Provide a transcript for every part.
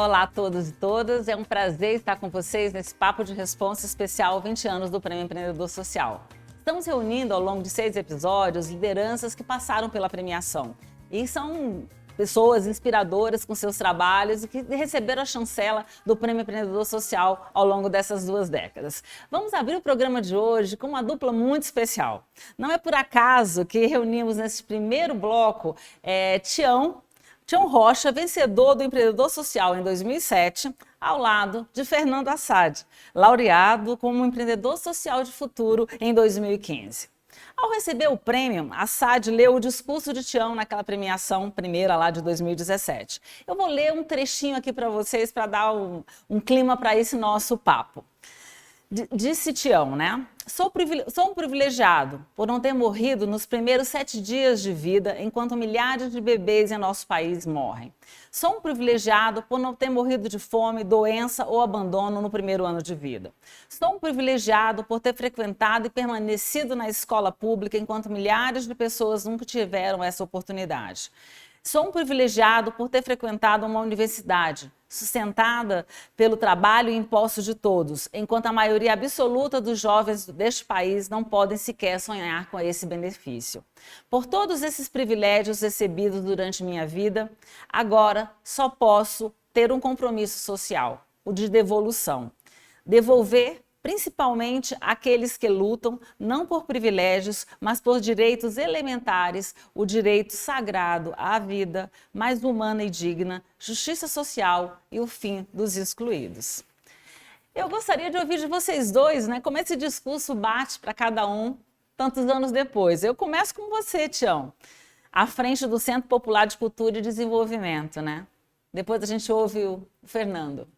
Olá a todos e todas, é um prazer estar com vocês nesse Papo de Responsa especial 20 anos do Prêmio Empreendedor Social. Estamos reunindo ao longo de 6 episódios lideranças que passaram pela premiação e são pessoas inspiradoras com seus trabalhos e que receberam a chancela do Prêmio Empreendedor Social ao longo dessas 2 décadas. Vamos abrir o programa de hoje com uma dupla muito especial. Não é por acaso que reunimos nesse primeiro bloco Tião Rocha, vencedor do Empreendedor Social em 2007, ao lado de Fernando Assad, laureado como Empreendedor Social de Futuro em 2015. Ao receber o prêmio, Assad leu o discurso de Tião naquela premiação primeira lá de 2017. Eu vou ler um trechinho aqui para vocês para dar um clima para esse nosso papo. Disse Tião, né? Sou um privilegiado por não ter morrido nos primeiros 7 dias de vida, enquanto milhares de bebês em nosso país morrem. Sou um privilegiado por não ter morrido de fome, doença ou abandono no primeiro ano de vida. Sou um privilegiado por ter frequentado e permanecido na escola pública, enquanto milhares de pessoas nunca tiveram essa oportunidade. Sou um privilegiado por ter frequentado uma universidade, sustentada pelo trabalho e impostos de todos, enquanto a maioria absoluta dos jovens deste país não podem sequer sonhar com esse benefício. Por todos esses privilégios recebidos durante minha vida, agora só posso ter um compromisso social, o de devolução. Devolver principalmente aqueles que lutam não por privilégios, mas por direitos elementares, o direito sagrado à vida mais humana e digna, justiça social e o fim dos excluídos. Eu gostaria de ouvir de vocês dois, né, como esse discurso bate para cada um tantos anos depois. Eu começo com você, Tião, à frente do Centro Popular de Cultura e Desenvolvimento, né? Depois a gente ouve o Fernando.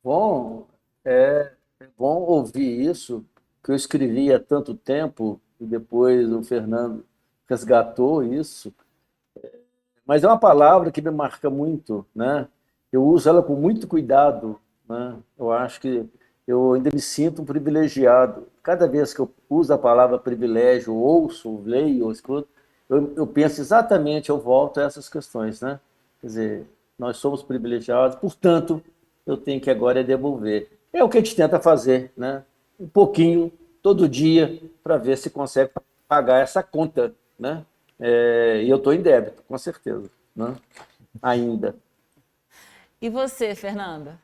Bom, é bom ouvir isso, que eu escrevi há tanto tempo e depois o Fernando resgatou isso, mas é uma palavra que me marca muito, né? Eu uso ela com muito cuidado, né? Eu acho que eu ainda me sinto um privilegiado. Cada vez que eu uso a palavra privilégio, ouço, leio, ou escuto, eu penso exatamente, eu volto a essas questões, né? Quer dizer, nós somos privilegiados, portanto, eu tenho que agora devolver. É o que a gente tenta fazer, né? Um pouquinho, todo dia, para ver se consegue pagar essa conta, né? E eu estou em débito, com certeza, né? Ainda. E você, Fernanda?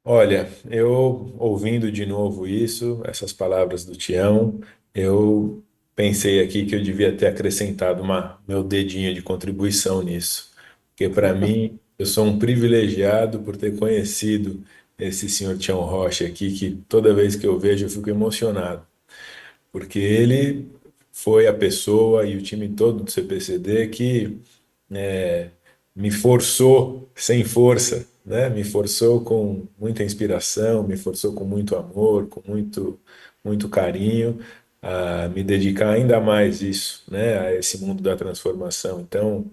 Olha, eu ouvindo de novo isso, essas palavras do Tião, eu pensei aqui que eu devia ter acrescentado meu dedinho de contribuição nisso. Porque para mim, eu sou um privilegiado por ter conhecido esse senhor Tião Rocha aqui, que toda vez que eu vejo eu fico emocionado. Porque ele foi a pessoa e o time todo do CPCD que me forçou sem força, né? Me forçou com muita inspiração, me forçou com muito amor, com muito carinho a me dedicar ainda mais isso, né? A esse mundo da transformação. Então,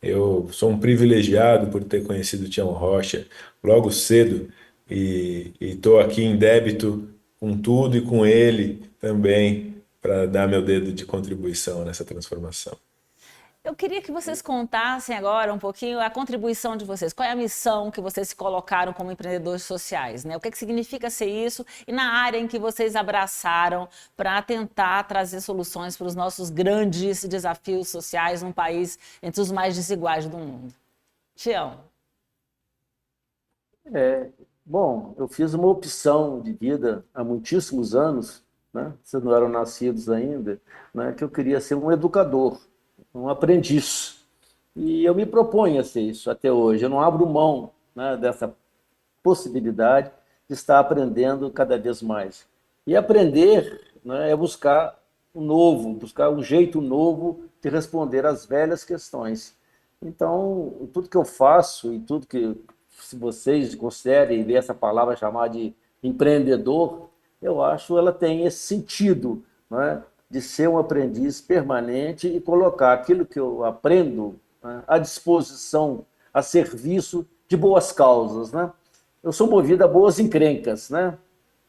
eu sou um privilegiado por ter conhecido o Tião Rocha logo cedo e estou aqui em débito com tudo e com ele também para dar meu dedo de contribuição nessa transformação. Eu queria que vocês contassem agora um pouquinho a contribuição de vocês. Qual é a missão que vocês se colocaram como empreendedores sociais, né? O que significa ser isso e na área em que vocês abraçaram para tentar trazer soluções para os nossos grandes desafios sociais num país entre os mais desiguais do mundo. Tião. Bom, eu fiz uma opção de vida há muitíssimos anos, né? Vocês não eram nascidos ainda, né? Que eu queria ser um educador, um aprendiz. E eu me proponho a ser isso até hoje. Eu não abro mão, né, dessa possibilidade de estar aprendendo cada vez mais. E aprender, né, é buscar o novo, buscar um jeito novo de responder às velhas questões. Então, tudo que eu faço e tudo que, se vocês considerem ver essa palavra chamada de empreendedor, eu acho ela tem esse sentido, né, de ser um aprendiz permanente e colocar aquilo que eu aprendo, né, à disposição, a serviço de boas causas, né? Eu sou movido a boas encrencas, né?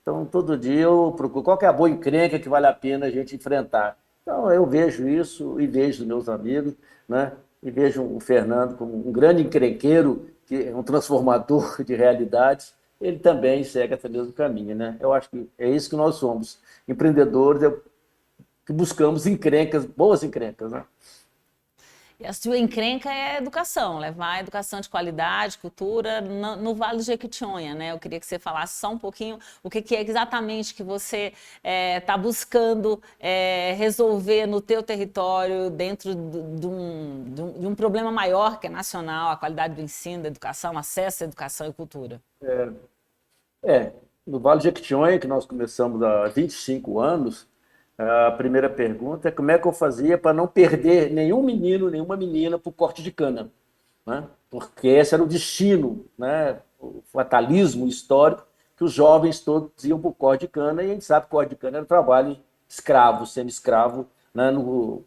Então, todo dia eu procuro qual que é a boa encrenca que vale a pena a gente enfrentar. Então, eu vejo isso e vejo meus amigos, né? e vejo o Fernando como um grande encrenqueiro, que é um transformador de realidades, ele também segue esse mesmo caminho, né? Eu acho que é isso que nós somos, empreendedores que buscamos encrencas, boas encrencas, né? E a sua encrenca é a educação, levar a educação de qualidade, cultura no Vale do Jequitinhonha, né? Eu queria que você falasse só um pouquinho o que é exatamente que você está buscando resolver no teu território dentro de um problema maior que é nacional, a qualidade do ensino, da educação, acesso à educação e cultura. É, no Vale de Jequitinhonha, que nós começamos há 25 anos, a primeira pergunta é como é que eu fazia para não perder nenhum menino, nenhuma menina para o corte de cana, né? Porque esse era o destino, né? O fatalismo histórico, que os jovens todos iam para o corte de cana, e a gente sabe que o corte de cana era trabalho escravo, semi-escravo, né? No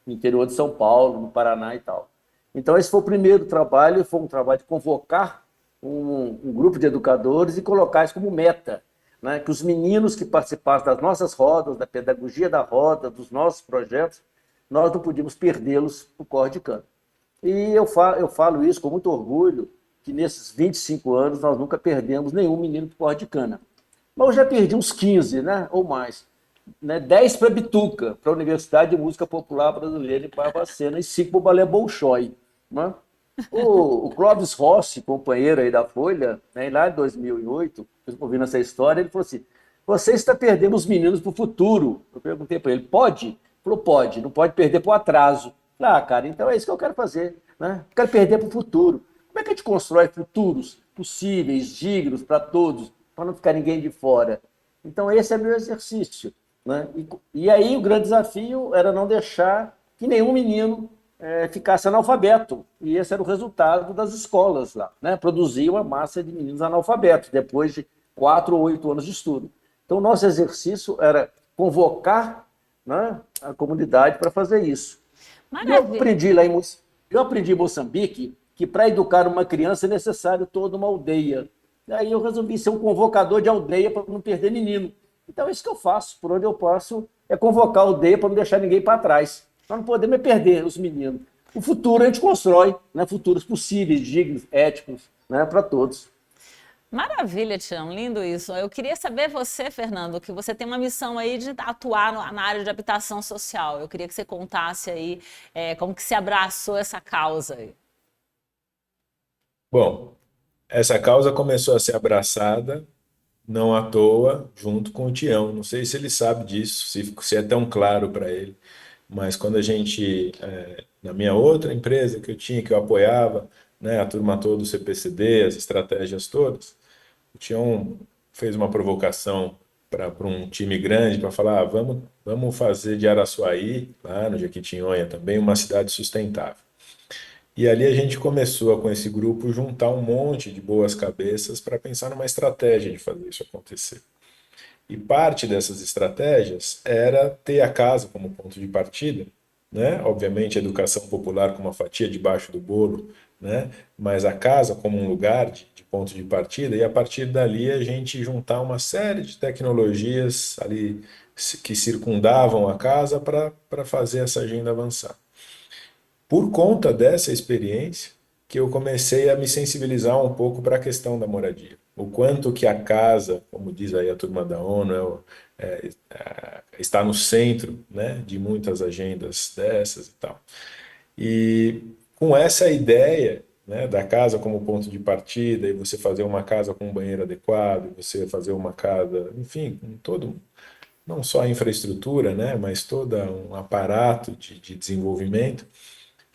interior de São Paulo, no Paraná e tal. Então, esse foi o primeiro trabalho, foi um trabalho de convocar um grupo de educadores e colocar isso como meta, né? Que os meninos que participassem das nossas rodas, da pedagogia da roda, dos nossos projetos, nós não podíamos perdê-los para o corre de cana. E eu falo isso com muito orgulho, que nesses 25 anos nós nunca perdemos nenhum menino para o corre de cana. Mas eu já perdi uns 15, né? Ou mais, né, 10 para a Bituca, para a Universidade de Música Popular Brasileira em Barbacena, e 5 para o Balé Bolshoi. Né? O Clóvis Rossi, companheiro aí da Folha, né, lá em 2008, ouvindo essa história, ele falou assim, você está perdendo os meninos para o futuro. Eu perguntei para ele, pode? Ele falou, pode, não pode perder para o atraso. Ah, cara, então é isso que eu quero fazer. Né? Eu quero perder para o futuro. Como é que a gente constrói futuros possíveis, dignos para todos, para não ficar ninguém de fora? Então, esse é meu exercício. Né? E aí o grande desafio era não deixar que nenhum menino ficasse analfabeto. E esse era o resultado das escolas lá. Né? Produzir uma massa de meninos analfabetos, depois de 4 ou 8 anos de estudo. Então, o nosso exercício era convocar, né, a comunidade para fazer isso. E Maravilha. eu aprendi em Moçambique que para educar uma criança é necessário toda uma aldeia. Aí eu resolvi ser um convocador de aldeia para não perder menino. Então é isso que eu faço, por onde eu passo, é convocar a aldeia para não deixar ninguém para trás. Nós não podemos perder os meninos. O futuro a gente constrói, né? Futuros possíveis, dignos, éticos, né? Para todos. Maravilha, Tião, lindo isso. Eu queria saber você, Fernando, que você tem uma missão aí de atuar na área de habitação social. Eu queria que você contasse aí como que se abraçou essa causa aí. Bom, essa causa começou a ser abraçada, não à toa, junto com o Tião. Não sei se ele sabe disso, se é tão claro para ele, mas quando a gente, na minha outra empresa que eu tinha, que eu apoiava, né, a turma toda do CPCD, as estratégias todas, o Tião fez uma provocação para um time grande para falar, vamos fazer de Araçuaí, lá no Jequitinhonha também, uma cidade sustentável. E ali a gente começou, com esse grupo, juntar um monte de boas cabeças para pensar numa estratégia de fazer isso acontecer. E parte dessas estratégias era ter a casa como ponto de partida, né? Obviamente, a educação popular com uma fatia debaixo do bolo, né? Mas a casa como um lugar de ponto de partida, e a partir dali a gente juntar uma série de tecnologias ali que circundavam a casa para fazer essa agenda avançar. Por conta dessa experiência, que eu comecei a me sensibilizar um pouco para a questão da moradia. O quanto que a casa, como diz aí a turma da ONU, está no centro, né, de muitas agendas dessas e tal. E com essa ideia, né, da casa como ponto de partida, e você fazer uma casa com um banheiro adequado, você fazer uma casa, enfim, com todo, não só a infraestrutura, né, mas todo um aparato de desenvolvimento,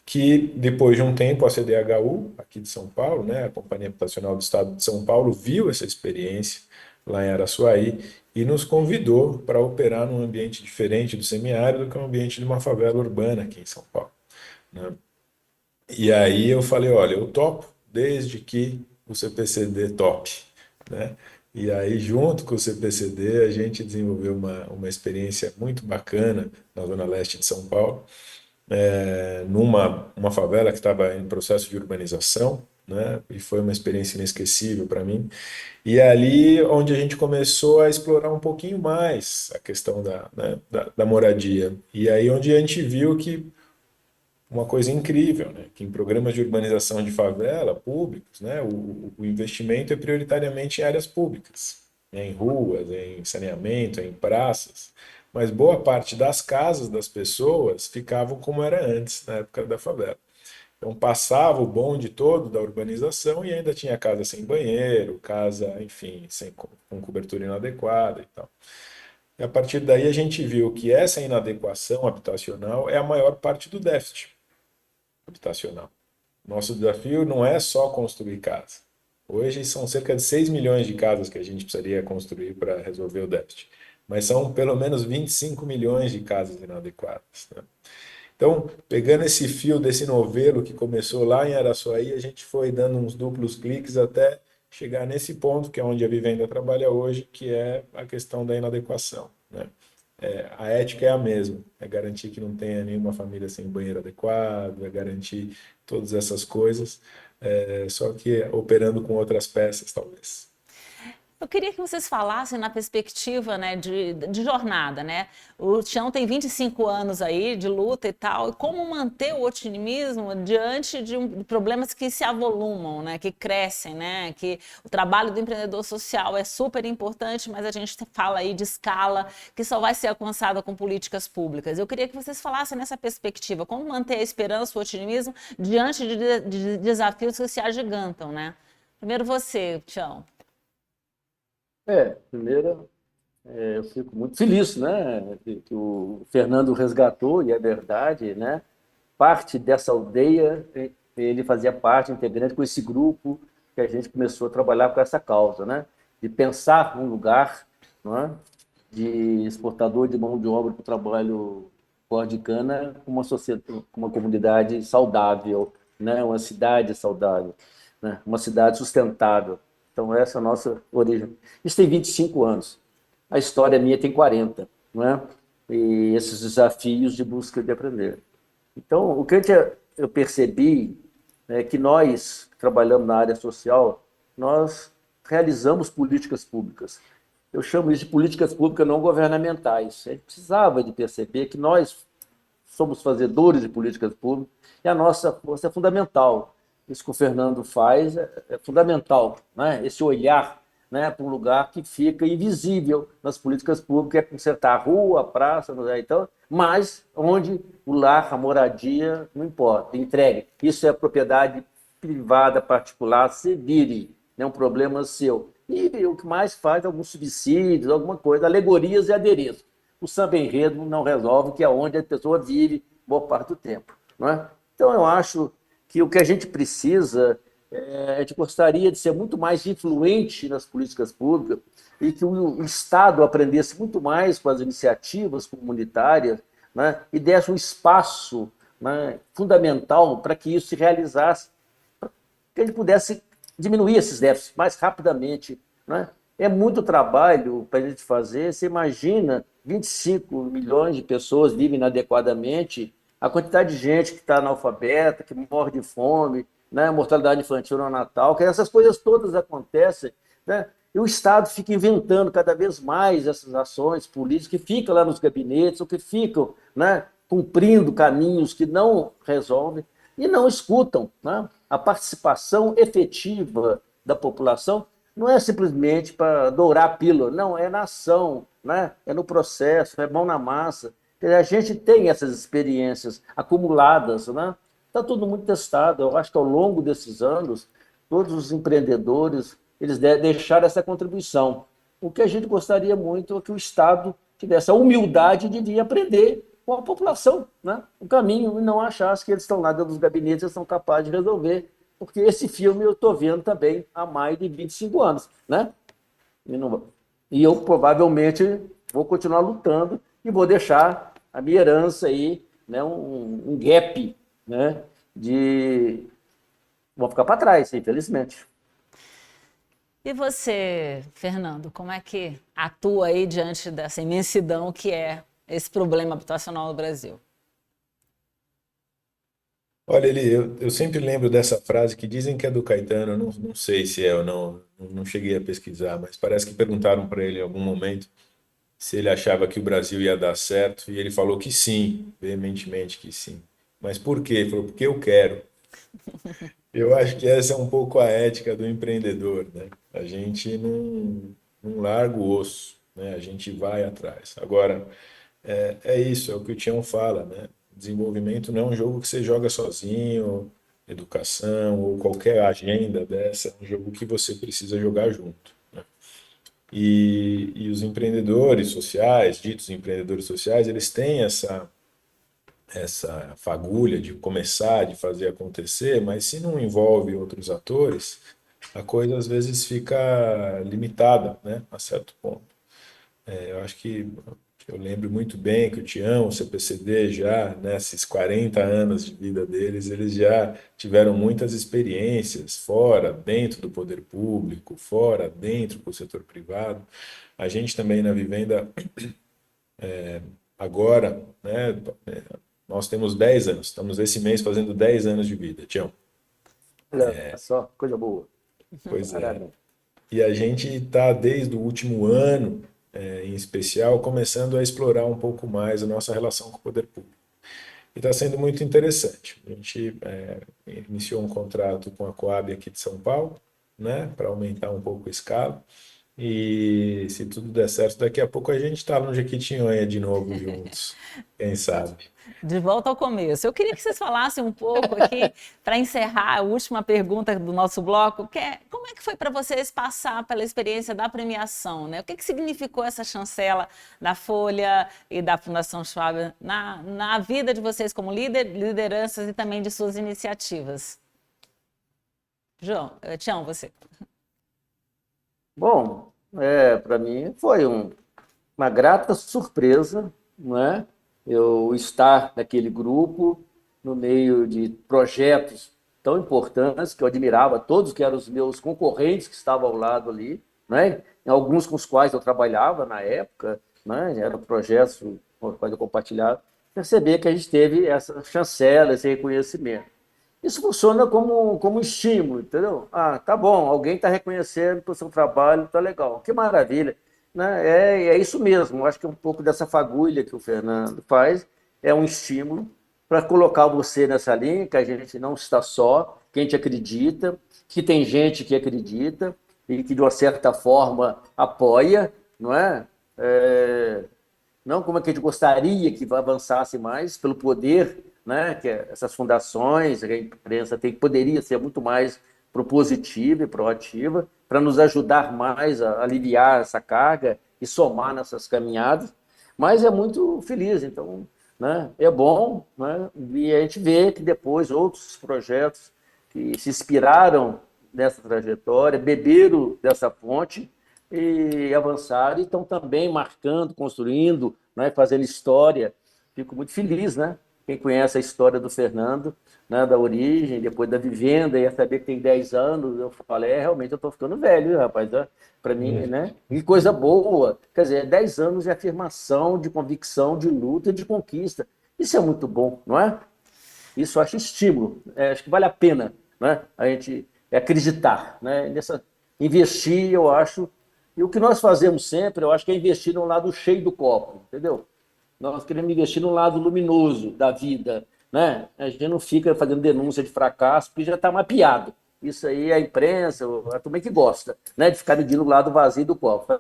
que depois de um tempo a CDHU, aqui de São Paulo, né, a Companhia Habitacional do Estado de São Paulo, viu essa experiência lá em Araçuaí e nos convidou para operar num ambiente diferente do semiárido, que é o ambiente de uma favela urbana aqui em São Paulo, né? E aí eu falei, olha, eu topo desde que o CPCD tope, né? E aí, junto com o CPCD, a gente desenvolveu uma experiência muito bacana na Zona Leste de São Paulo, numa uma favela que estava em processo de urbanização, né? E foi uma experiência inesquecível para mim. E é ali onde a gente começou a explorar um pouquinho mais a questão da moradia. E aí onde a gente viu que uma coisa incrível, né? Que em programas de urbanização de favela públicos, né, o investimento é prioritariamente em áreas públicas, né, em ruas, em saneamento, em praças, mas boa parte das casas das pessoas ficavam como era antes, na época da favela. Então passava o bonde todo da urbanização e ainda tinha casa sem banheiro, casa, enfim, com cobertura inadequada e tal. E a partir daí a gente viu que essa inadequação habitacional é a maior parte do déficit habitacional. Nosso desafio não é só construir casa. Hoje são cerca de 6 milhões de casas que a gente precisaria construir para resolver o déficit. Mas são pelo menos 25 milhões de casas inadequadas, né? Então, pegando esse fio desse novelo que começou lá em Araçuaí, a gente foi dando uns duplos cliques até chegar nesse ponto, que é onde a Vivenda trabalha hoje, que é a questão da inadequação, né? A ética é a mesma, é garantir que não tenha nenhuma família sem banheiro adequado, é garantir todas essas coisas, só que operando com outras peças, talvez. Eu queria que vocês falassem na perspectiva, né, de jornada, né? O Tião tem 25 anos aí de luta e tal, e como manter o otimismo diante de problemas que se avolumam, né, que crescem, né, que o trabalho do empreendedor social é super importante, mas a gente fala aí de escala que só vai ser alcançada com políticas públicas. Eu queria que vocês falassem nessa perspectiva, como manter a esperança, o otimismo diante de desafios que se agigantam, né? Primeiro você, Tião. Primeiro, eu fico muito feliz, né, que o Fernando resgatou, e é verdade, né, parte dessa aldeia, ele fazia parte integrante com esse grupo que a gente começou a trabalhar com essa causa, né, de pensar um lugar, não é, de exportador de mão de obra para o trabalho pó de cana, com uma sociedade, com uma comunidade saudável, né, uma cidade saudável, né, uma cidade sustentável. Então, essa é a nossa origem. Isso tem 25 anos. A história minha tem 40, não é? E esses desafios de busca de aprender. Então, o que eu percebi é que nós, que trabalhamos na área social, nós realizamos políticas públicas. Eu chamo isso de políticas públicas não governamentais. A gente precisava de perceber que nós somos fazedores de políticas públicas e a nossa força é fundamental. Isso que o Fernando faz é fundamental, né? Esse olhar, né, para um lugar que fica invisível nas políticas públicas, é consertar a rua, a praça, então, mas onde o lar, a moradia, não importa, entregue. Isso é propriedade privada, particular, se vire, é um problema seu. E o que mais faz, alguns subsídios, alguma coisa, alegorias e adereços. O samba enredo não resolve, que é onde a pessoa vive boa parte do tempo, não é? Então, eu acho que o que a gente precisa, a gente gostaria de ser muito mais influente nas políticas públicas e que o Estado aprendesse muito mais com as iniciativas comunitárias, né, e desse um espaço, né, fundamental para que isso se realizasse, para que a gente pudesse diminuir esses déficits mais rapidamente, né? É muito trabalho para a gente fazer. Você imagina, 25 milhões de pessoas vivem inadequadamente, a quantidade de gente que está analfabeta, que morre de fome, né? Mortalidade infantil no Natal, que essas coisas todas acontecem, né? E o Estado fica inventando cada vez mais essas ações políticas que ficam lá nos gabinetes, ou que ficam, né, cumprindo caminhos que não resolvem e não escutam, né? A participação efetiva da população não é simplesmente para dourar a pílula, não, é na ação, né? É no processo, é mão na massa. A gente tem essas experiências acumuladas, né? Está tudo muito testado. Eu acho que ao longo desses anos, todos os empreendedores eles deixaram essa contribuição. O que a gente gostaria muito é que o Estado tivesse a humildade de vir aprender com a população, né, o caminho, e não achasse que eles estão lá dentro dos gabinetes e são capazes de resolver, porque esse filme eu estou vendo também há mais de 25 anos. Né? E eu provavelmente vou continuar lutando e vou deixar a minha herança aí, né, um gap, né, de... Vou ficar para trás, infelizmente. E você, Fernando, como é que atua aí diante dessa imensidão que é esse problema habitacional no Brasil? Olha, Eli, eu sempre lembro dessa frase que dizem que é do Caetano, eu não sei se é ou não, não cheguei a pesquisar, mas parece que perguntaram para ele em algum momento se ele achava que o Brasil ia dar certo, e ele falou que sim, veementemente que sim. Mas por quê? Ele falou, porque eu quero. Eu acho que essa é um pouco a ética do empreendedor, né? A gente não larga o osso, né? A gente vai atrás. Agora, é isso, é o que o Tião fala, né? Desenvolvimento não é um jogo que você joga sozinho, educação ou qualquer agenda dessa, é um jogo que você precisa jogar junto, né? E os empreendedores sociais, ditos empreendedores sociais, eles têm essa fagulha de começar, de fazer acontecer, mas se não envolve outros atores, a coisa às vezes fica limitada, né, a certo ponto. Eu acho que eu lembro muito bem que o Tião, o CPCD, já nesses 40 anos de vida deles, eles já tiveram muitas experiências fora, dentro do poder público, fora, dentro do setor privado. A gente também na Vivenda agora, né, nós temos 10 anos, estamos esse mês fazendo 10 anos de vida, Tião. Olha só, coisa boa. Pois é. Parabéns. E a gente está, desde o último ano, em especial, começando a explorar um pouco mais a nossa relação com o poder público. E está sendo muito interessante. A gente iniciou um contrato com a Coab aqui de São Paulo, né, para aumentar um pouco a escala. E se tudo der certo, daqui a pouco a gente está no Jequitinhonha de novo juntos. Quem sabe? De volta ao começo. Eu queria que vocês falassem um pouco aqui, para encerrar a última pergunta do nosso bloco, que é como é que foi para vocês passar pela experiência da premiação, né? O que significou essa chancela da Folha e da Fundação Schwab na vida de vocês como lideranças e também de suas iniciativas? Tião, você. Bom, para mim foi uma grata surpresa, não é? Eu estar naquele grupo, no meio de projetos tão importantes, que eu admirava todos que eram os meus concorrentes que estavam ao lado ali, né? Em alguns com os quais eu trabalhava na época, né? Eram projetos com os quais eu compartilhava, perceber que a gente teve essa chancela, esse reconhecimento. Isso funciona como um estímulo, entendeu? Ah, tá bom, alguém está reconhecendo o seu trabalho, tá legal, que maravilha. Né? É isso mesmo, acho que um pouco dessa fagulha que o Fernando faz é um estímulo para colocar você nessa linha, que a gente não está só, que a gente acredita, que tem gente que acredita e que, de uma certa forma, apoia, não é? Não como é que a gente gostaria que avançasse mais, pelo poder, né, que essas fundações, a imprensa poderia ser muito mais propositiva e proativa para nos ajudar mais a aliviar essa carga e somar nessas caminhadas, mas é muito feliz, então, né, é bom, né, e a gente vê que depois outros projetos que se inspiraram nessa trajetória, beberam dessa fonte e avançaram e estão também marcando, construindo, né, fazendo história. Fico muito feliz, né? Quem conhece a história do Fernando, né, da origem, depois da vivenda, ia saber que tem 10 anos, eu falei, realmente eu estou ficando velho, rapaz, para mim, né? E coisa boa, quer dizer, 10 anos de afirmação, de convicção, de luta, de conquista. Isso é muito bom, não é? Isso eu acho estímulo, acho que vale a pena, né? A gente acreditar, né? Investir, eu acho, e o que nós fazemos sempre, eu acho que é investir no lado cheio do copo, entendeu? Nós queremos investir no lado luminoso da vida, né? A gente não fica fazendo denúncia de fracasso, porque já está mapeado. Isso aí a imprensa, a turma que gosta, né? De ficar medindo o lado vazio do copo,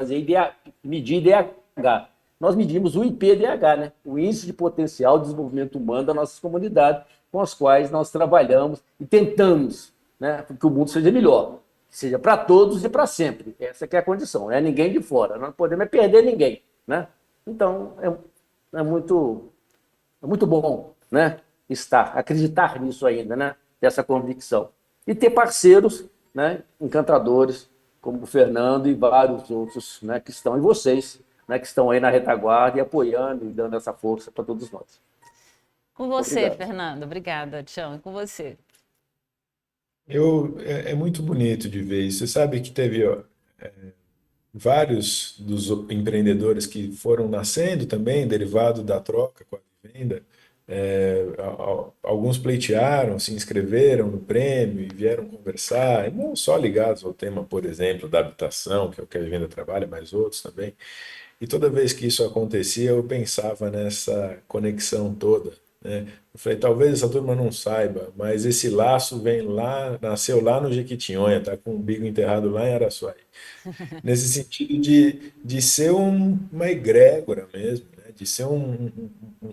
medir IDH. Nós medimos o IPDH, né? O Índice de Potencial de Desenvolvimento Humano da nossa comunidade, com as quais nós trabalhamos e tentamos, né, que o mundo seja melhor, que seja para todos e para sempre. Essa que é a condição, não é ninguém de fora, nós não podemos perder ninguém, né? Então, é muito bom, né, acreditar nisso ainda, né, dessa convicção. E ter parceiros, né, encantadores, como o Fernando e vários outros, né, que estão, e vocês, né, que estão aí na retaguarda e apoiando e dando essa força para todos nós. Com você, Obrigado. Fernando. Obrigada, Tião. E com você. É muito bonito de ver isso. Você sabe que teve vários dos empreendedores que foram nascendo também, derivado da troca com a vivenda. Alguns pleitearam, se inscreveram no prêmio e vieram conversar, e não só ligados ao tema, por exemplo, da habitação, que é o que a vivenda trabalha, mas outros também. E toda vez que isso acontecia, eu pensava nessa conexão toda, né? Eu falei, talvez essa turma não saiba, mas esse laço vem lá, nasceu lá no Jequitinhonha, tá com o umbigo enterrado lá em Araçuaí. Nesse sentido de ser uma egrégora mesmo, né? De ser um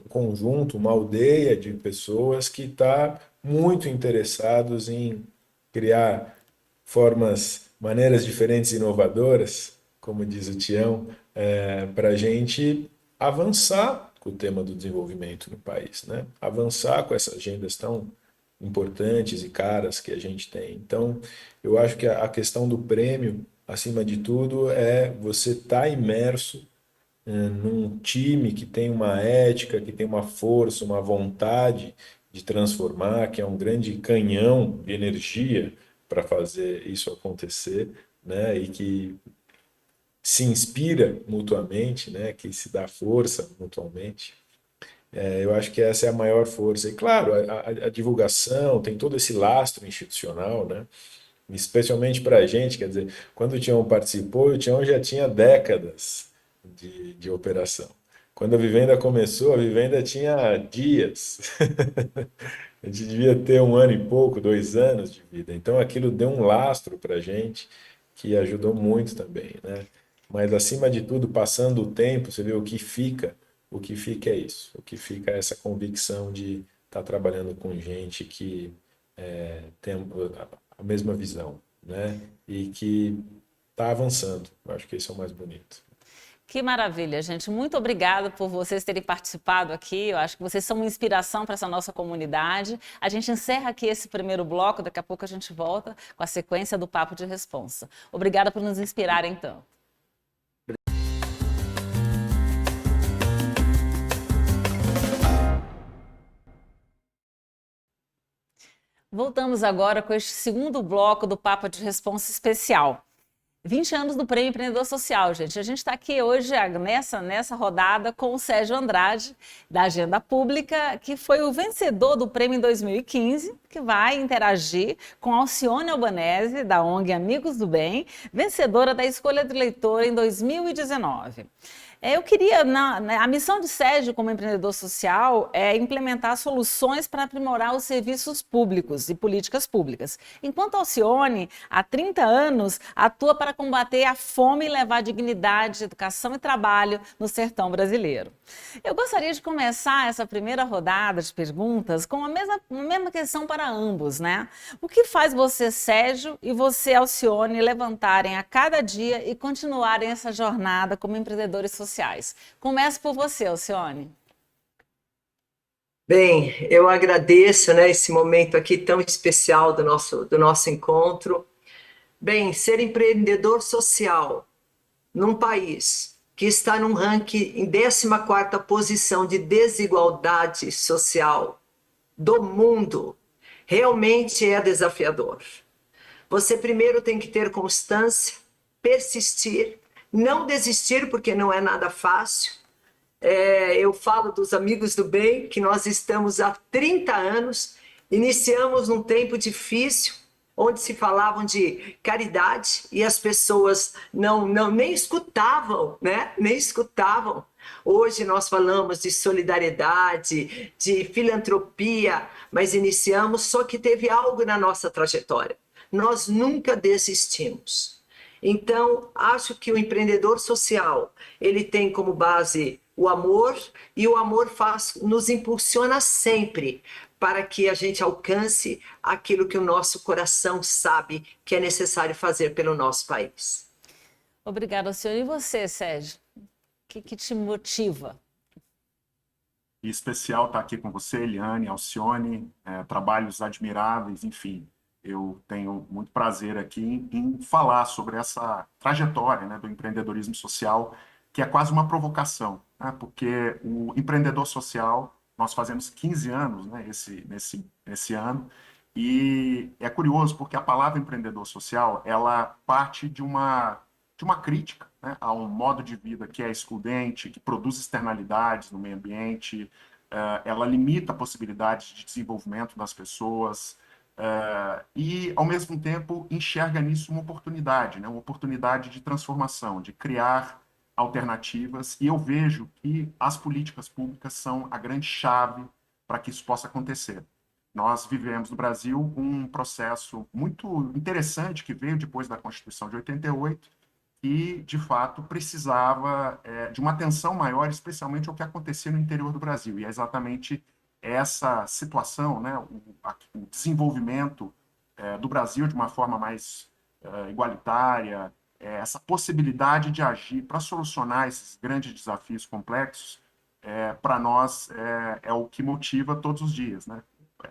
conjunto, uma aldeia de pessoas que está muito interessados em criar formas, maneiras diferentes e inovadoras, como diz o Tião, para a gente avançar com o tema do desenvolvimento no país, né? Avançar com essas agendas tão importantes e caras que a gente tem. Então, eu acho que a questão do prêmio, acima de tudo, é você estar imerso num time que tem uma ética, que tem uma força, uma vontade de transformar, que é um grande canhão de energia para fazer isso acontecer, né? E que se inspira mutuamente, né? Que se dá força mutuamente. Eu acho que essa é a maior força. E claro, a divulgação tem todo esse lastro institucional, né? Especialmente para a gente, quer dizer, quando o Tião participou, o Tião já tinha décadas de operação. Quando a Vivenda começou, a Vivenda tinha dias. A gente devia ter 1 ano e pouco, 2 anos de vida. Então aquilo deu um lastro para a gente que ajudou muito também, né? Mas acima de tudo, passando o tempo, você vê o que fica é isso. O que fica é essa convicção de estar trabalhando com gente que tem a mesma visão, né? E que está avançando. Eu acho que isso é o mais bonito. Que maravilha, gente. Muito obrigada por vocês terem participado aqui. Eu acho que vocês são uma inspiração para essa nossa comunidade. A gente encerra aqui esse primeiro bloco, daqui a pouco a gente volta com a sequência do Papo de Responsa. Obrigada por nos inspirarem tanto. Voltamos agora com este segundo bloco do Papo de Responsa especial. 20 anos do Prêmio Empreendedor Social, gente. A gente está aqui hoje nessa rodada com o Sérgio Andrade, da Agenda Pública, que foi o vencedor do prêmio em 2015, que vai interagir com Alcione Albanese, da ONG Amigos do Bem, vencedora da Escolha do Eleitor em 2019. Eu queria, a missão de Sérgio como empreendedor social é implementar soluções para aprimorar os serviços públicos e políticas públicas. Enquanto Alcione, há 30 anos, atua para combater a fome e levar dignidade, educação e trabalho no sertão brasileiro. Eu gostaria de começar essa primeira rodada de perguntas com a mesma questão para ambos, né? O que faz você, Sérgio, e você, Alcione, levantarem a cada dia e continuarem essa jornada como empreendedores sociais? Começo por você, Alcione. Bem, eu agradeço, né, esse momento aqui tão especial do nosso encontro. Bem, ser empreendedor social num país que está num ranking em 14ª posição de desigualdade social do mundo, realmente é desafiador. Você primeiro tem que ter constância, persistir, não desistir, porque não é nada fácil. Eu falo dos Amigos do Bem, que nós estamos há 30 anos, iniciamos num tempo difícil, onde se falavam de caridade e as pessoas nem escutavam, né? Nem escutavam. Hoje nós falamos de solidariedade, de filantropia, mas iniciamos, só que teve algo na nossa trajetória. Nós nunca desistimos. Então, acho que o empreendedor social, ele tem como base o amor, e o amor nos impulsiona sempre para que a gente alcance aquilo que o nosso coração sabe que é necessário fazer pelo nosso país. Obrigada, senhor. E você, Sérgio? O que te motiva? Em especial estar aqui com você, Eliane, Alcione, trabalhos admiráveis, enfim. Eu tenho muito prazer aqui em falar sobre essa trajetória, né, do empreendedorismo social, que é quase uma provocação, né, porque o empreendedor social, nós fazemos 15 anos, né, nesse ano, e é curioso porque a palavra empreendedor social, ela parte de uma crítica, né, a um modo de vida que é excludente, que produz externalidades no meio ambiente, ela limita a possibilidade de desenvolvimento das pessoas, e, ao mesmo tempo, enxerga nisso uma oportunidade, né? Uma oportunidade de transformação, de criar alternativas, e eu vejo que as políticas públicas são a grande chave para que isso possa acontecer. Nós vivemos no Brasil um processo muito interessante que veio depois da Constituição de 88 e, de fato, precisava de uma atenção maior, especialmente ao que acontecia no interior do Brasil. E é exatamente essa situação, né, o desenvolvimento do Brasil de uma forma mais igualitária, essa possibilidade de agir para solucionar esses grandes desafios complexos, para nós é o que motiva todos os dias, né?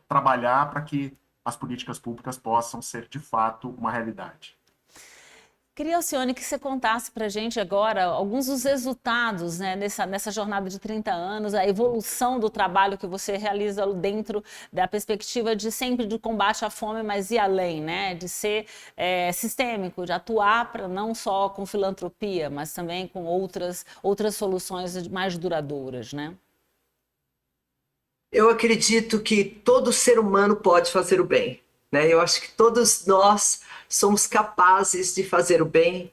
Trabalhar para que as políticas públicas possam ser, de fato, uma realidade. Queria, Alcione, que você contasse para a gente agora alguns dos resultados, né, nessa jornada de 30 anos, a evolução do trabalho que você realiza dentro da perspectiva de sempre de combate à fome, mas ir além, né, de ser sistêmico, de atuar não só com filantropia, mas também com outras soluções mais duradouras, né? Eu acredito que todo ser humano pode fazer o bem, né? Eu acho que todos nós somos capazes de fazer o bem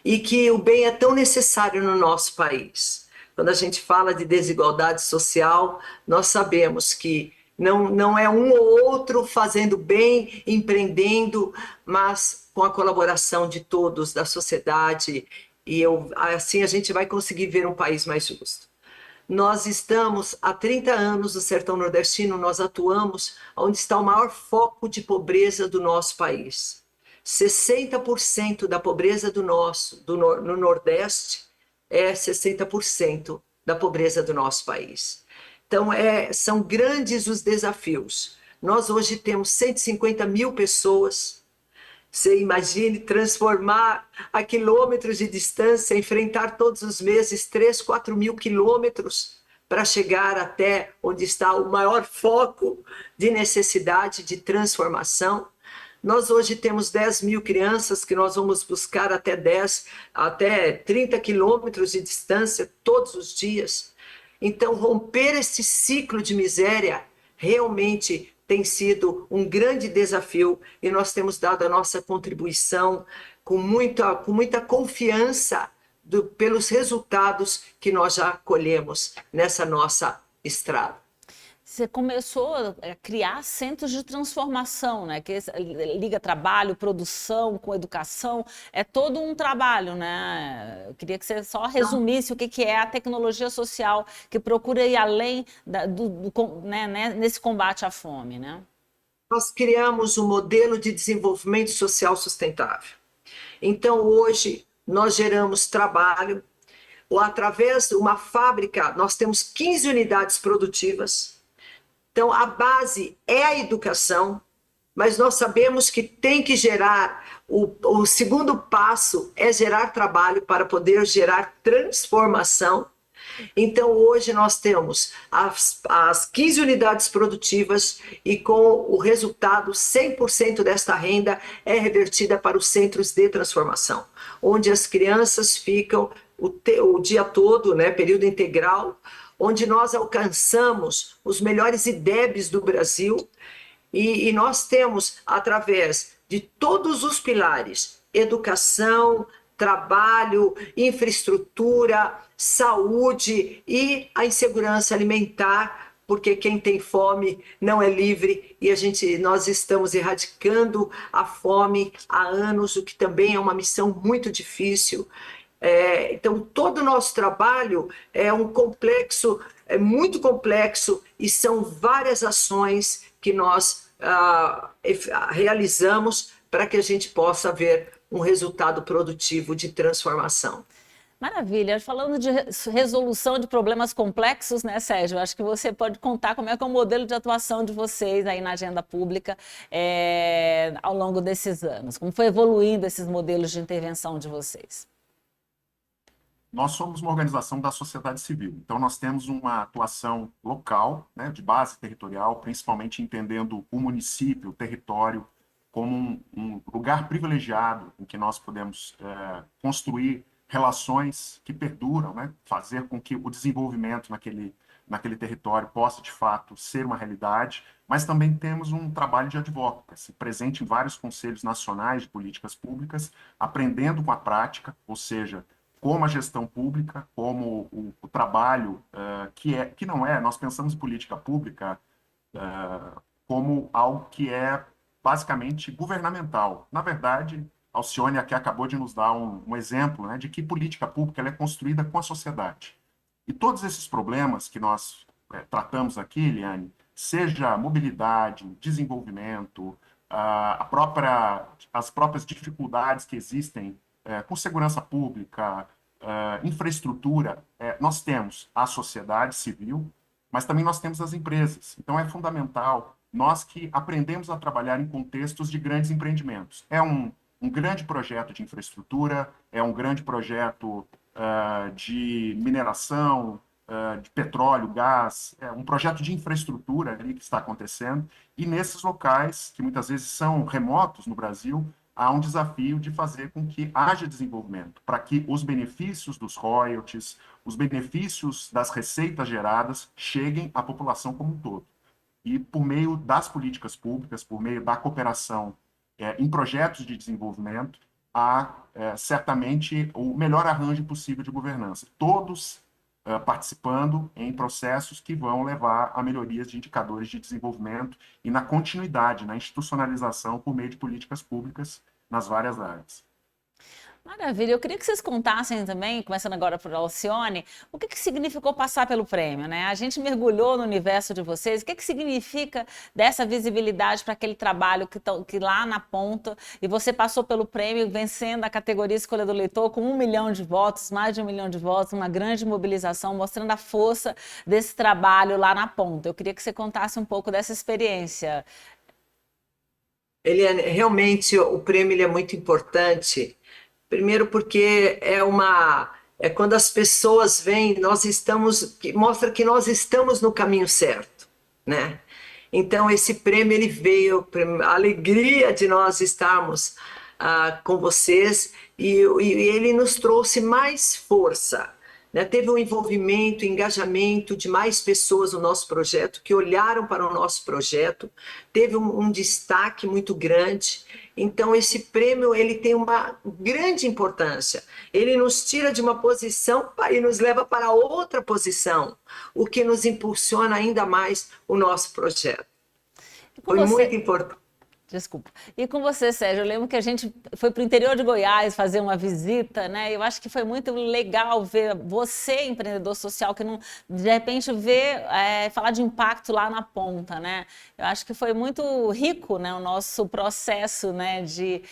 e que o bem é tão necessário no nosso país. Quando a gente fala de desigualdade social, nós sabemos que não é um ou outro fazendo bem, empreendendo, mas com a colaboração de todos, da sociedade, e assim a gente vai conseguir ver um país mais justo. Nós estamos há 30 anos no sertão nordestino, nós atuamos onde está o maior foco de pobreza do nosso país. 60% da pobreza no Nordeste é 60% da pobreza do nosso país. Então, são grandes os desafios. Nós hoje temos 150 mil pessoas. Você imagine transformar a quilômetros de distância, enfrentar todos os meses 3, 4 mil quilômetros para chegar até onde está o maior foco de necessidade de transformação. Nós hoje temos 10 mil crianças que nós vamos buscar até 30 quilômetros de distância todos os dias. Então, romper esse ciclo de miséria realmente tem sido um grande desafio e nós temos dado a nossa contribuição com muita confiança pelos resultados que nós já colhemos nessa nossa estrada. Você começou a criar centros de transformação, né? Que liga trabalho, produção com educação, é todo um trabalho, né? Eu queria que você só resumisse o que é a tecnologia social que procura ir além né, nesse combate à fome, né? Nós criamos um modelo de desenvolvimento social sustentável. Então, hoje, nós geramos trabalho, ou através de uma fábrica, nós temos 15 unidades produtivas. Então, a base é a educação, mas nós sabemos que tem que gerar, o segundo passo é gerar trabalho para poder gerar transformação. Então, hoje nós temos as 15 unidades produtivas e com o resultado, 100% desta renda é revertida para os centros de transformação, onde as crianças ficam o dia todo, né, período integral, onde nós alcançamos os melhores IDEBs do Brasil e nós temos, através de todos os pilares, educação, trabalho, infraestrutura, saúde e a insegurança alimentar, porque quem tem fome não é livre e nós estamos erradicando a fome há anos, o que também é uma missão muito difícil. Então, todo o nosso trabalho é muito complexo e são várias ações que nós realizamos para que a gente possa ver um resultado produtivo de transformação. Maravilha. Falando de resolução de problemas complexos, né, Sérgio? Acho que você pode contar como é que é o modelo de atuação de vocês aí na agenda pública ao longo desses anos. Como foi evoluindo esses modelos de intervenção de vocês? Nós somos uma organização da sociedade civil, então nós temos uma atuação local, né, de base territorial, principalmente entendendo o município, o território, como um lugar privilegiado em que nós podemos construir relações que perduram, né, fazer com que o desenvolvimento naquele território possa, de fato, ser uma realidade, mas também temos um trabalho de advocacy, presente em vários conselhos nacionais de políticas públicas, aprendendo com a prática, ou seja, como a gestão pública, como o trabalho que não é, nós pensamos em política pública como algo que é basicamente governamental. Na verdade, Alcione aqui acabou de nos dar um exemplo, né, de que política pública ela é construída com a sociedade. E todos esses problemas que nós tratamos aqui, Eliane, seja mobilidade, desenvolvimento, as próprias dificuldades que existem com segurança pública, infraestrutura, nós temos a sociedade civil, mas também nós temos as empresas. Então é fundamental nós que aprendemos a trabalhar em contextos de grandes empreendimentos. É um grande projeto de infraestrutura, é um grande projeto de mineração, de petróleo, gás, é um projeto de infraestrutura ali que está acontecendo, e nesses locais, que muitas vezes são remotos no Brasil, há um desafio de fazer com que haja desenvolvimento, para que os benefícios dos royalties, os benefícios das receitas geradas cheguem à população como um todo. E por meio das políticas públicas, por meio da cooperação em projetos de desenvolvimento, há certamente o melhor arranjo possível de governança. Todos participando em processos que vão levar a melhorias de indicadores de desenvolvimento e na continuidade, na institucionalização por meio de políticas públicas nas várias áreas. Maravilha, eu queria que vocês contassem também, começando agora por Alcione, o que significou passar pelo prêmio, né? A gente mergulhou no universo de vocês, o que significa dessa visibilidade para aquele trabalho que lá na ponta, e você passou pelo prêmio vencendo a categoria Escolha do Leitor com 1 milhão de votos, mais de 1 milhão de votos, uma grande mobilização, mostrando a força desse trabalho lá na ponta. Eu queria que você contasse um pouco dessa experiência. Eliane, realmente o prêmio ele é muito importante. Primeiro porque é quando as pessoas veem, mostra que nós estamos no caminho certo, né? Então esse prêmio ele veio, a alegria de nós estarmos com vocês e ele nos trouxe mais força, né? Teve um envolvimento, engajamento de mais pessoas no nosso projeto, que olharam para o nosso projeto, teve um destaque muito grande. Então, esse prêmio ele tem uma grande importância. Ele nos tira de uma posição e nos leva para outra posição, o que nos impulsiona ainda mais o nosso projeto. Foi muito importante. Desculpa. E com você, Sérgio, eu lembro que a gente foi para o interior de Goiás fazer uma visita, né? Eu acho que foi muito legal ver você, empreendedor social, que não, de repente falar de impacto lá na ponta, né? Eu acho que foi muito rico, né, o nosso processo, né, de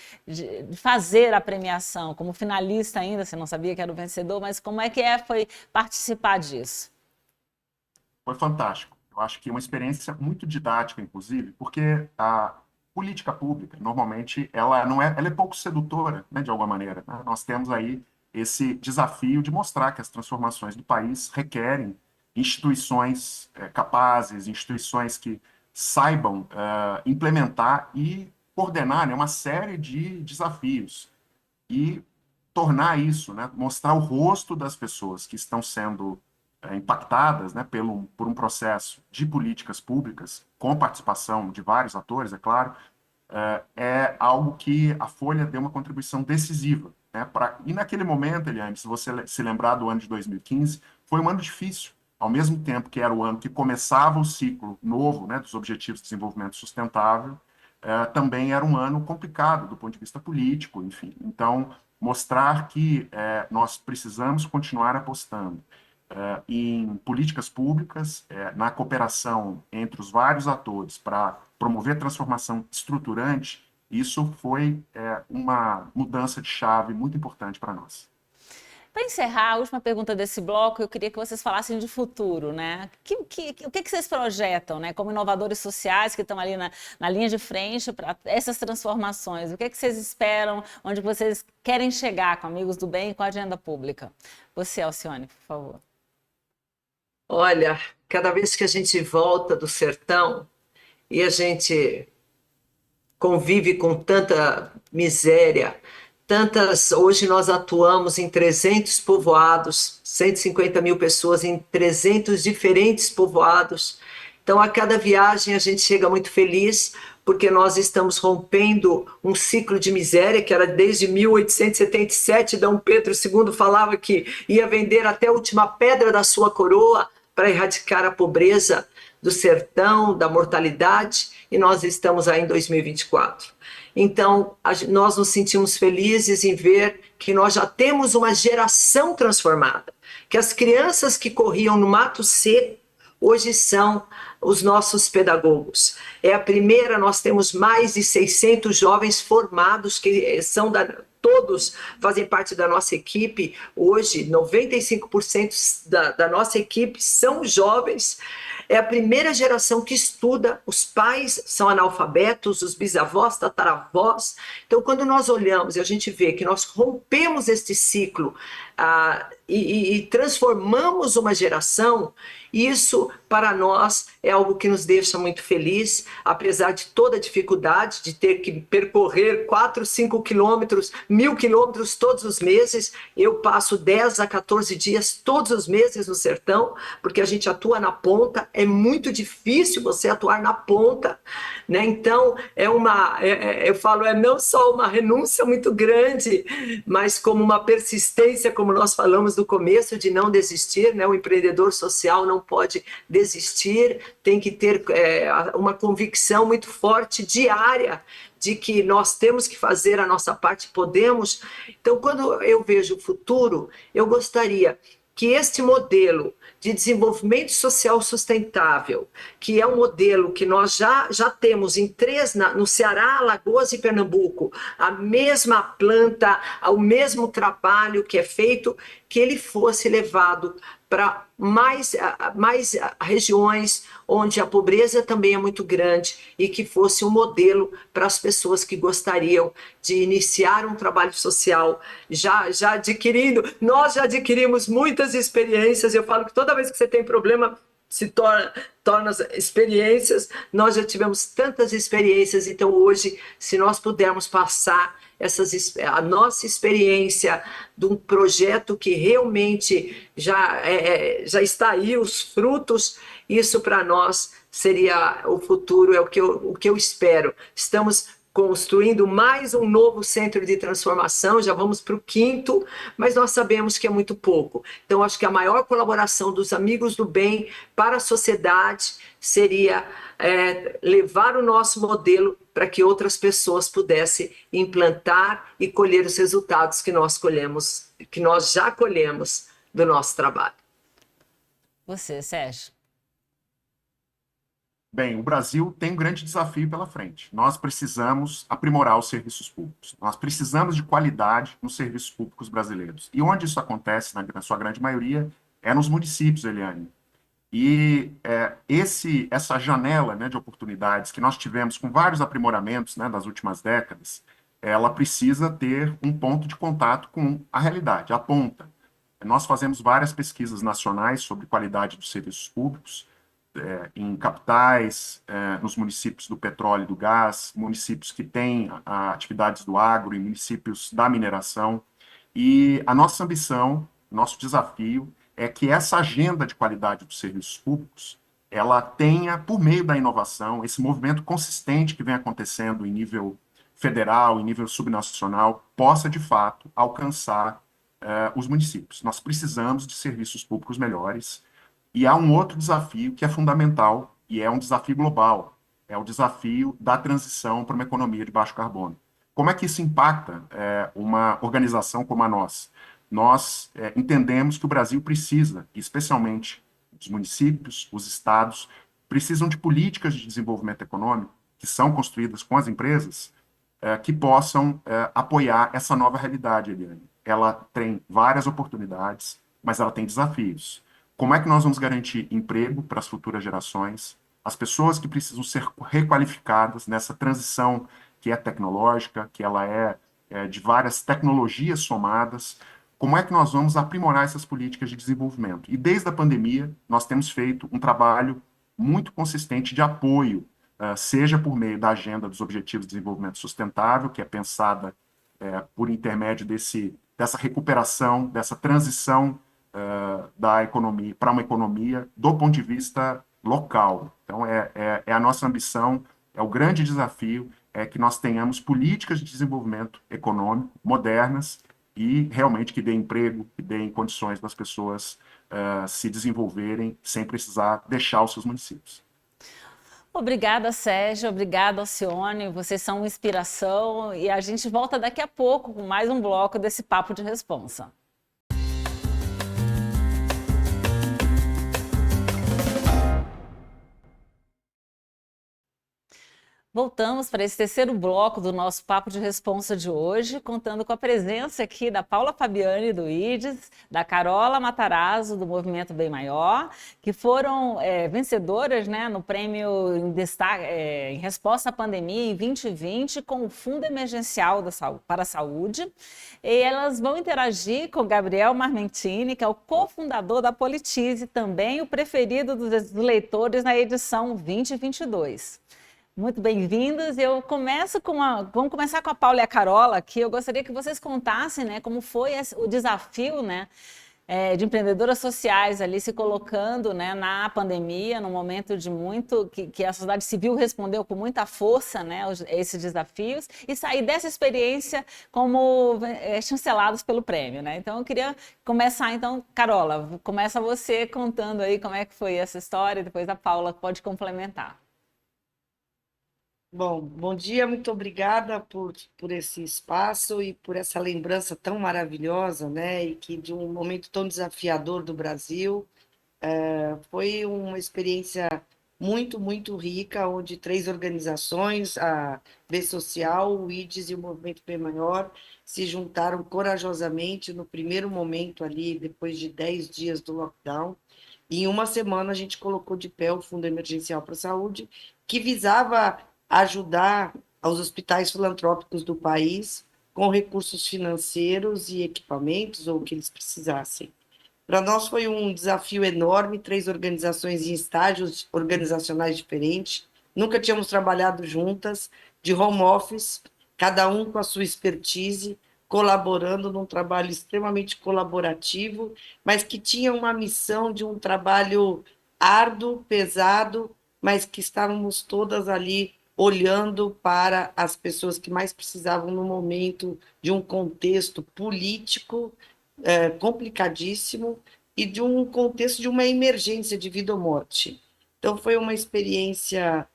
fazer a premiação. Como finalista ainda, você não sabia que era o vencedor, mas como é que foi participar disso? Foi fantástico. Eu acho que é uma experiência muito didática, inclusive, porque a política pública, normalmente, ela é pouco sedutora, né, de alguma maneira, né? Nós temos aí esse desafio de mostrar que as transformações do país requerem instituições capazes, instituições que saibam implementar e coordenar, né, uma série de desafios e tornar isso, né, mostrar o rosto das pessoas que estão sendo impactadas, né, por um processo de políticas públicas, com participação de vários atores, é claro, é algo que a Folha deu uma contribuição decisiva. Né, e naquele momento, Eliane, se você se lembrar do ano de 2015, foi um ano difícil. Ao mesmo tempo que era o ano que começava o ciclo novo, né, dos Objetivos de Desenvolvimento Sustentável, também era um ano complicado do ponto de vista político, enfim. Então, mostrar que nós precisamos continuar apostando em políticas públicas, na cooperação entre os vários atores para promover transformação estruturante, isso foi uma mudança de chave muito importante para nós. Para encerrar, a última pergunta desse bloco, eu queria que vocês falassem de futuro, né? O que vocês projetam, né? Como inovadores sociais que estão ali na linha de frente para essas transformações. O que vocês esperam? Onde vocês querem chegar com Amigos do Bem e com a agenda pública? Você, Alcione, por favor. Olha, cada vez que a gente volta do sertão e a gente convive com tanta miséria, hoje nós atuamos em 300 povoados, 150 mil pessoas em 300 diferentes povoados. Então, a cada viagem a gente chega muito feliz, porque nós estamos rompendo um ciclo de miséria, que era desde 1877, Dom Pedro II falava que ia vender até a última pedra da sua coroa para erradicar a pobreza do sertão, da mortalidade, e nós estamos aí em 2024. Então, nós nos sentimos felizes em ver que nós já temos uma geração transformada, que as crianças que corriam no mato seco hoje são os nossos pedagogos. É a primeira, nós temos mais de 600 jovens formados que são todos fazem parte da nossa equipe. Hoje, 95% da nossa equipe são jovens. É a primeira geração que estuda, os pais são analfabetos, os bisavós, tataravós. Então, quando nós olhamos e a gente vê que nós rompemos este ciclo e transformamos uma geração, isso para nós é algo que nos deixa muito feliz, apesar de toda a dificuldade de ter que percorrer 4, 5 quilômetros, 1.000 quilômetros todos os meses. Eu passo 10 a 14 dias todos os meses no sertão, porque a gente atua na ponta, é muito difícil você atuar na ponta, né? Então, eu falo, é não só uma renúncia muito grande, mas como uma persistência, como nós falamos no começo, de não desistir, né? O empreendedor social não pode desistir, tem que ter uma convicção muito forte, diária, de que nós temos que fazer a nossa parte, podemos. Então, quando eu vejo o futuro, eu gostaria que este modelo de desenvolvimento social sustentável, que é um modelo que nós já temos em no Ceará, Alagoas e Pernambuco, a mesma planta, o mesmo trabalho que é feito, que ele fosse levado para mais regiões onde a pobreza também é muito grande e que fosse um modelo para as pessoas que gostariam de iniciar um trabalho social, já adquirindo. Nós já adquirimos muitas experiências. Eu falo que toda vez que você tem problema, se torna experiências. Nós já tivemos tantas experiências, então hoje, se nós pudermos passar a nossa experiência de um projeto que realmente já está aí, os frutos, isso para nós seria o futuro, é o que eu espero. Estamos construindo mais um novo centro de transformação, já vamos para o 5º, mas nós sabemos que é muito pouco. Então, acho que a maior colaboração dos amigos do bem para a sociedade seria levar o nosso modelo para que outras pessoas pudessem implantar e colher os resultados que nós já colhemos do nosso trabalho. Você, Sérgio? Bem, o Brasil tem um grande desafio pela frente. Nós precisamos aprimorar os serviços públicos. Nós precisamos de qualidade nos serviços públicos brasileiros. E onde isso acontece, na sua grande maioria, é nos municípios, Eliane. E essa janela, né, de oportunidades que nós tivemos com vários aprimoramentos, né, das últimas décadas, ela precisa ter um ponto de contato com a realidade, a ponta. Nós fazemos várias pesquisas nacionais sobre qualidade dos serviços públicos, em capitais, nos municípios do petróleo e do gás, municípios que têm atividades do agro e municípios da mineração. E a nossa ambição, nosso desafio, é que essa agenda de qualidade dos serviços públicos, ela tenha, por meio da inovação, esse movimento consistente que vem acontecendo em nível federal, em nível subnacional, possa, de fato, alcançar os municípios. Nós precisamos de serviços públicos melhores. E há um outro desafio que é fundamental, e é um desafio global, é o desafio da transição para uma economia de baixo carbono. Como é que isso impacta uma organização como a nossa? Nós entendemos que o Brasil precisa, especialmente os municípios, os estados, precisam de políticas de desenvolvimento econômico que são construídas com as empresas, que possam apoiar essa nova realidade, Eliane. Ela tem várias oportunidades, mas ela tem desafios. Como é que nós vamos garantir emprego para as futuras gerações, as pessoas que precisam ser requalificadas nessa transição que é tecnológica, que ela é de várias tecnologias somadas? Como é que nós vamos aprimorar essas políticas de desenvolvimento? E desde a pandemia, nós temos feito um trabalho muito consistente de apoio, seja por meio da Agenda dos Objetivos de Desenvolvimento Sustentável, que é pensada por intermédio dessa recuperação, dessa transição da economia para uma economia do ponto de vista local. Então, é a nossa ambição, é o grande desafio, é que nós tenhamos políticas de desenvolvimento econômico modernas e realmente que dê emprego, que deem condições das pessoas se desenvolverem sem precisar deixar os seus municípios. Obrigada, Sérgio. Obrigada, Alcione. Vocês são uma inspiração e a gente volta daqui a pouco com mais um bloco desse Papo de Responsa. Voltamos para esse terceiro bloco do nosso Papo de Responsa de hoje, contando com a presença aqui da Paula Fabiani, do IDES, da Carola Matarazzo, do Movimento Bem Maior, que foram vencedoras, né, no prêmio em, destaque, em resposta à pandemia em 2020, com o Fundo Emergencial para a Saúde. E elas vão interagir com o Gabriel Marmentini, que é o cofundador da Politize, também o preferido dos leitores na edição 2022. Muito bem-vindos. Vamos começar com a Paula e a Carola aqui. Eu gostaria que vocês contassem, né, como foi o desafio, né, de empreendedoras sociais ali se colocando, né, na pandemia, num momento de que a sociedade civil respondeu com muita força, né, a esses desafios, e sair dessa experiência como chancelados pelo prêmio, né? Então eu queria começar, então, Carola, começa você contando aí como é que foi essa história, depois a Paula pode complementar. Bom dia, muito obrigada por esse espaço e por essa lembrança tão maravilhosa, né? E que de um momento tão desafiador do Brasil, foi uma experiência muito, muito rica, onde 3 organizações, a B Social, o IDES e o Movimento Bem Maior, se juntaram corajosamente no primeiro momento ali, depois de 10 dias do lockdown. E em uma semana a gente colocou de pé o Fundo Emergencial para a Saúde, que visava ajudar aos hospitais filantrópicos do país com recursos financeiros e equipamentos, ou o que eles precisassem. Para nós foi um desafio enorme, 3 organizações em estágios organizacionais diferentes, nunca tínhamos trabalhado juntas, de home office, cada um com a sua expertise, colaborando num trabalho extremamente colaborativo, mas que tinha uma missão de um trabalho árduo, pesado, mas que estávamos todas ali olhando para as pessoas que mais precisavam no momento de um contexto político complicadíssimo e de um contexto de uma emergência de vida ou morte. Então foi uma experiência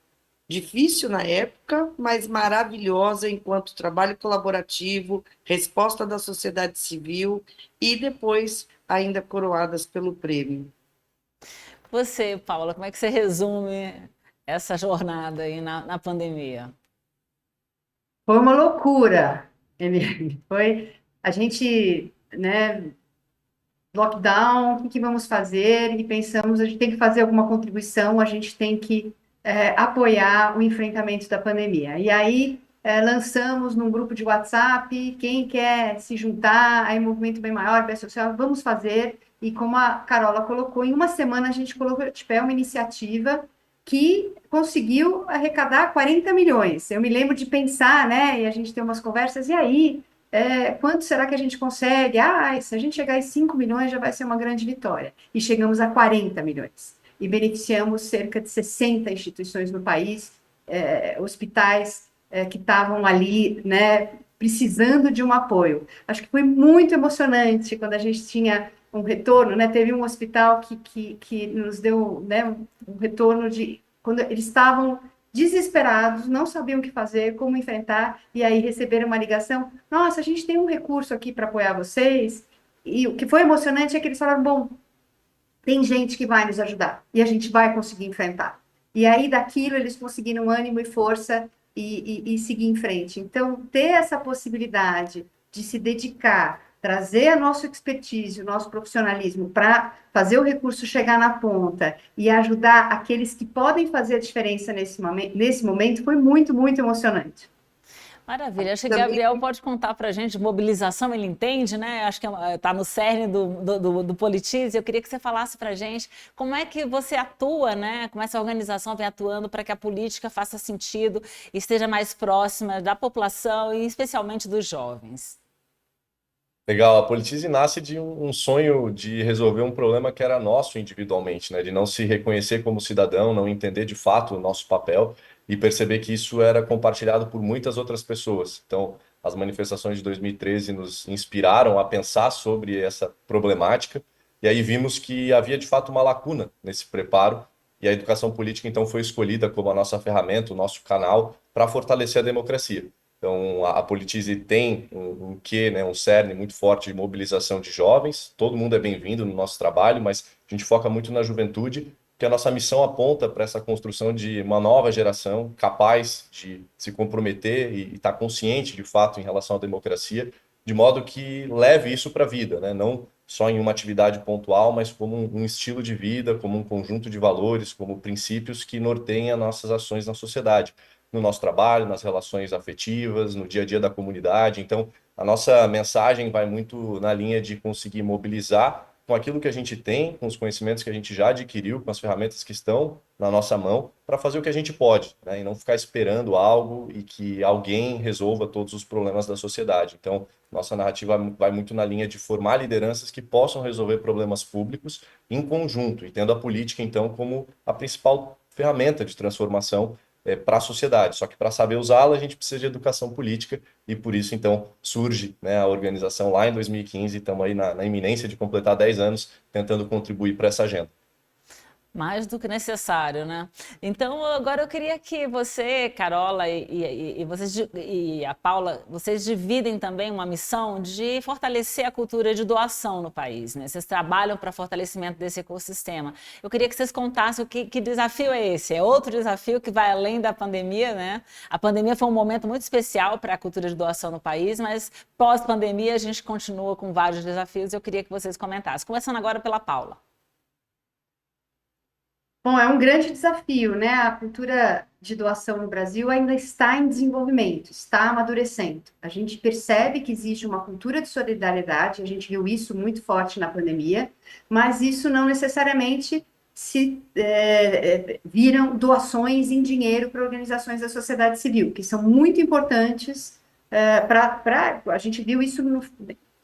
difícil na época, mas maravilhosa enquanto trabalho colaborativo, resposta da sociedade civil e depois ainda coroadas pelo prêmio. Você, Paula, como é que você resume essa jornada aí na pandemia? Foi uma loucura, Eliane. Foi a gente, né, lockdown, o que vamos fazer? E pensamos, a gente tem que fazer alguma contribuição, a gente tem que apoiar o enfrentamento da pandemia. E aí lançamos num grupo de WhatsApp, quem quer se juntar, aí Movimento Bem Maior, Bem Social, vamos fazer. E como a Carola colocou, em uma semana a gente colocou de pé uma iniciativa que conseguiu arrecadar 40 milhões. Eu me lembro de pensar, né, e a gente tem umas conversas, e aí, quanto será que a gente consegue? Se a gente chegar a 5 milhões já vai ser uma grande vitória. E chegamos a 40 milhões. E beneficiamos cerca de 60 instituições no país, hospitais que estavam ali, né, precisando de um apoio. Acho que foi muito emocionante quando a gente tinha um retorno, né? Teve um hospital que nos deu, né, um retorno de quando eles estavam desesperados, não sabiam o que fazer, como enfrentar, e aí receberam uma ligação, nossa, a gente tem um recurso aqui para apoiar vocês, e o que foi emocionante é que eles falaram, bom, tem gente que vai nos ajudar, e a gente vai conseguir enfrentar. E aí daquilo eles conseguiram ânimo e força e seguir em frente. Então, ter essa possibilidade de se dedicar, trazer a nossa expertise, o nosso profissionalismo para fazer o recurso chegar na ponta e ajudar aqueles que podem fazer a diferença nesse momento foi muito, muito emocionante. Maravilha. Acho que o Gabriel pode contar para a gente, mobilização, ele entende, né? Acho que está no cerne do Politize. Eu queria que você falasse para a gente como é que você atua, né? Como essa organização vem atuando para que a política faça sentido e esteja mais próxima da população e especialmente dos jovens. Legal, a Politize nasce de um sonho de resolver um problema que era nosso individualmente, né? De não se reconhecer como cidadão, não entender de fato o nosso papel e perceber que isso era compartilhado por muitas outras pessoas. Então, as manifestações de 2013 nos inspiraram a pensar sobre essa problemática e aí vimos que havia de fato uma lacuna nesse preparo e a educação política, então, foi escolhida como a nossa ferramenta, o nosso canal para fortalecer a democracia. Então, a Politize tem um quê, né, um cerne muito forte de mobilização de jovens. Todo mundo é bem-vindo no nosso trabalho, mas a gente foca muito na juventude, que a nossa missão aponta para essa construção de uma nova geração capaz de se comprometer e estar consciente, de fato, em relação à democracia, de modo que leve isso para a vida, né? Não só em uma atividade pontual, mas como um estilo de vida, como um conjunto de valores, como princípios que norteiam nossas ações na sociedade, no nosso trabalho, nas relações afetivas, no dia a dia da comunidade. Então, a nossa mensagem vai muito na linha de conseguir mobilizar com aquilo que a gente tem, com os conhecimentos que a gente já adquiriu, com as ferramentas que estão na nossa mão, para fazer o que a gente pode, né? E não ficar esperando algo e que alguém resolva todos os problemas da sociedade. Então, nossa narrativa vai muito na linha de formar lideranças que possam resolver problemas públicos em conjunto, e tendo a política, então, como a principal ferramenta de transformação para a sociedade. Só que para saber usá-la, a gente precisa de educação política, e por isso, então, surge, né, a organização lá em 2015, e estamos aí na iminência de completar 10 anos tentando contribuir para essa agenda. Mais do que necessário, né? Então, agora eu queria que você, Carola, e a Paula, vocês dividem também uma missão de fortalecer a cultura de doação no país, né? Vocês trabalham para fortalecimento desse ecossistema. Eu queria que vocês contassem que desafio é esse. É outro desafio que vai além da pandemia, né? A pandemia foi um momento muito especial para a cultura de doação no país, mas pós-pandemia a gente continua com vários desafios e eu queria que vocês comentassem. Começando agora pela Paula. Bom, é um grande desafio, né? A cultura de doação no Brasil ainda está em desenvolvimento, está amadurecendo. A gente percebe que existe uma cultura de solidariedade, a gente viu isso muito forte na pandemia, mas isso não necessariamente viram doações em dinheiro para organizações da sociedade civil, que são muito importantes a gente viu isso,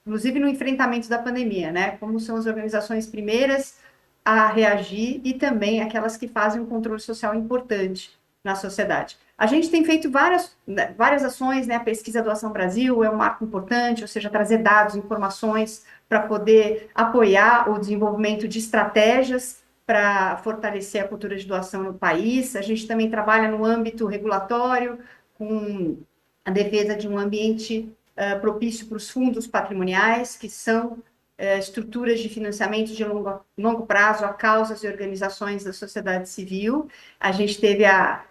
inclusive no enfrentamento da pandemia, né? Como são as organizações primeiras a reagir e também aquelas que fazem um controle social importante na sociedade. A gente tem feito várias ações, né? A Pesquisa Doação Brasil é um marco importante, ou seja, trazer dados, informações para poder apoiar o desenvolvimento de estratégias para fortalecer a cultura de doação no país. A gente também trabalha no âmbito regulatório, com a defesa de um ambiente propício para os fundos patrimoniais, que são estruturas de financiamento de longo prazo a causas e organizações da sociedade civil. A gente teve a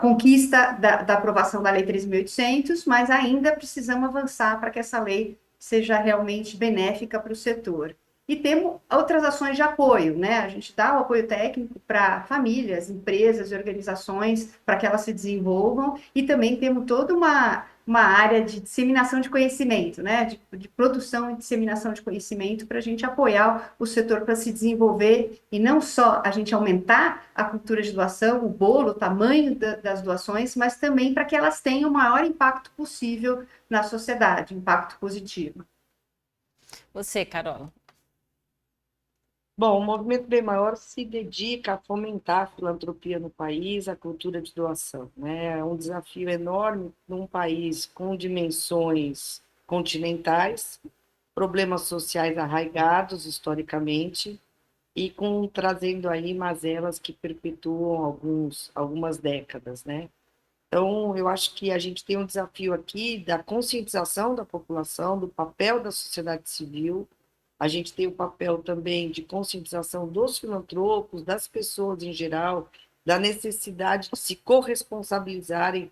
conquista da aprovação da Lei 3.800, mas ainda precisamos avançar para que essa lei seja realmente benéfica para o setor. E temos outras ações de apoio, né? A gente dá o apoio técnico para famílias, empresas e organizações para que elas se desenvolvam, e também temos toda uma área de disseminação de conhecimento, né? De produção e disseminação de conhecimento para a gente apoiar o setor para se desenvolver e não só a gente aumentar a cultura de doação, o bolo, o tamanho das doações, mas também para que elas tenham o maior impacto possível na sociedade, impacto positivo. Você, Carola. Bom, o Movimento Bem Maior se dedica a fomentar a filantropia no país, a cultura de doação, né? É um desafio enorme num país com dimensões continentais, problemas sociais arraigados historicamente e trazendo aí mazelas que perpetuam algumas décadas, né? Então, eu acho que a gente tem um desafio aqui da conscientização da população, do papel da sociedade civil. A gente tem o papel também de conscientização dos filantropos, das pessoas em geral, da necessidade de se corresponsabilizarem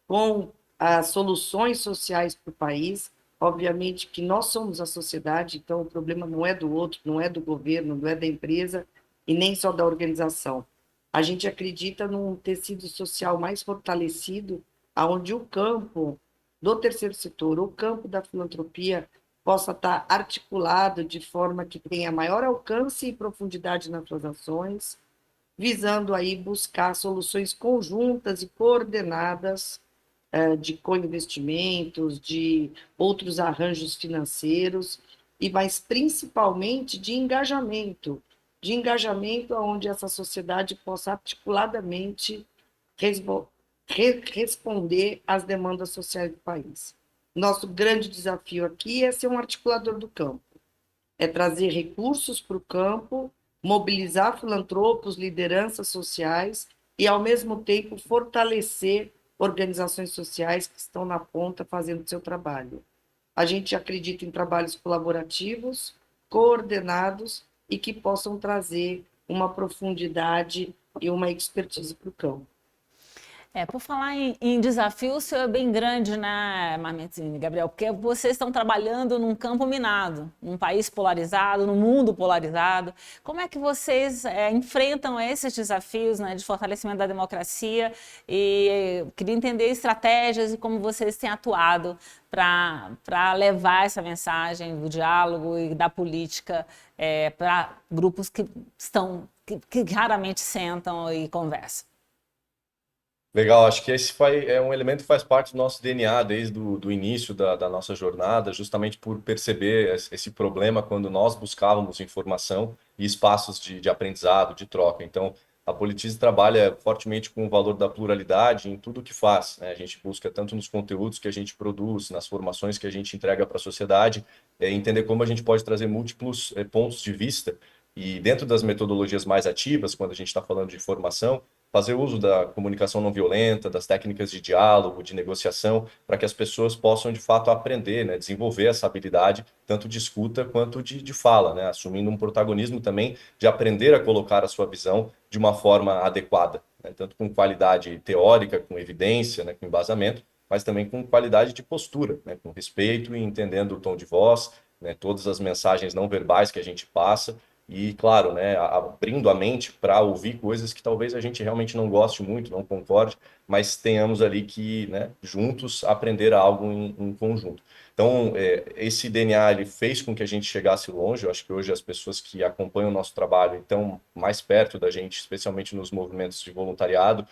com as soluções sociais para o país. Obviamente que nós somos a sociedade, então o problema não é do outro, não é do governo, não é da empresa e nem só da organização. A gente acredita num tecido social mais fortalecido, onde o campo do terceiro setor, o campo da filantropia, possa estar articulado de forma que tenha maior alcance e profundidade nas suas ações, visando aí buscar soluções conjuntas e coordenadas de co-investimentos, de outros arranjos financeiros, mas principalmente de engajamento onde essa sociedade possa articuladamente responder às demandas sociais do país. Nosso grande desafio aqui é ser um articulador do campo, é trazer recursos para o campo, mobilizar filantropos, lideranças sociais e, ao mesmo tempo, fortalecer organizações sociais que estão na ponta fazendo seu trabalho. A gente acredita em trabalhos colaborativos, coordenados e que possam trazer uma profundidade e uma expertise para o campo. Por falar em desafio, o seu é bem grande, né, Marmetini, Gabriel? Porque vocês estão trabalhando num campo minado, num país polarizado, num mundo polarizado. Como é que vocês enfrentam esses desafios, né, de fortalecimento da democracia? E queria entender estratégias e como vocês têm atuado para levar essa mensagem do diálogo e da política para grupos que raramente sentam e conversam. Legal, acho que é um elemento que faz parte do nosso DNA desde o início da nossa jornada, justamente por perceber esse problema quando nós buscávamos informação e espaços de aprendizado, de troca. Então, a Politize trabalha fortemente com o valor da pluralidade em tudo que faz, né? A gente busca tanto nos conteúdos que a gente produz, nas formações que a gente entrega para a sociedade, entender como a gente pode trazer múltiplos pontos de vista e dentro das metodologias mais ativas, quando a gente está falando de formação, fazer uso da comunicação não violenta, das técnicas de diálogo, de negociação, para que as pessoas possam, de fato, aprender, né, desenvolver essa habilidade, tanto de escuta quanto de fala, né, assumindo um protagonismo também de aprender a colocar a sua visão de uma forma adequada, né, tanto com qualidade teórica, com evidência, né, com embasamento, mas também com qualidade de postura, né, com respeito e entendendo o tom de voz, né, todas as mensagens não verbais que a gente passa, e, claro, né, abrindo a mente para ouvir coisas que talvez a gente realmente não goste muito, não concorde, mas tenhamos ali que, né, juntos aprender algo em conjunto. Então, esse DNA ele fez com que a gente chegasse longe. Eu acho que hoje as pessoas que acompanham o nosso trabalho estão mais perto da gente, especialmente nos movimentos de voluntariado,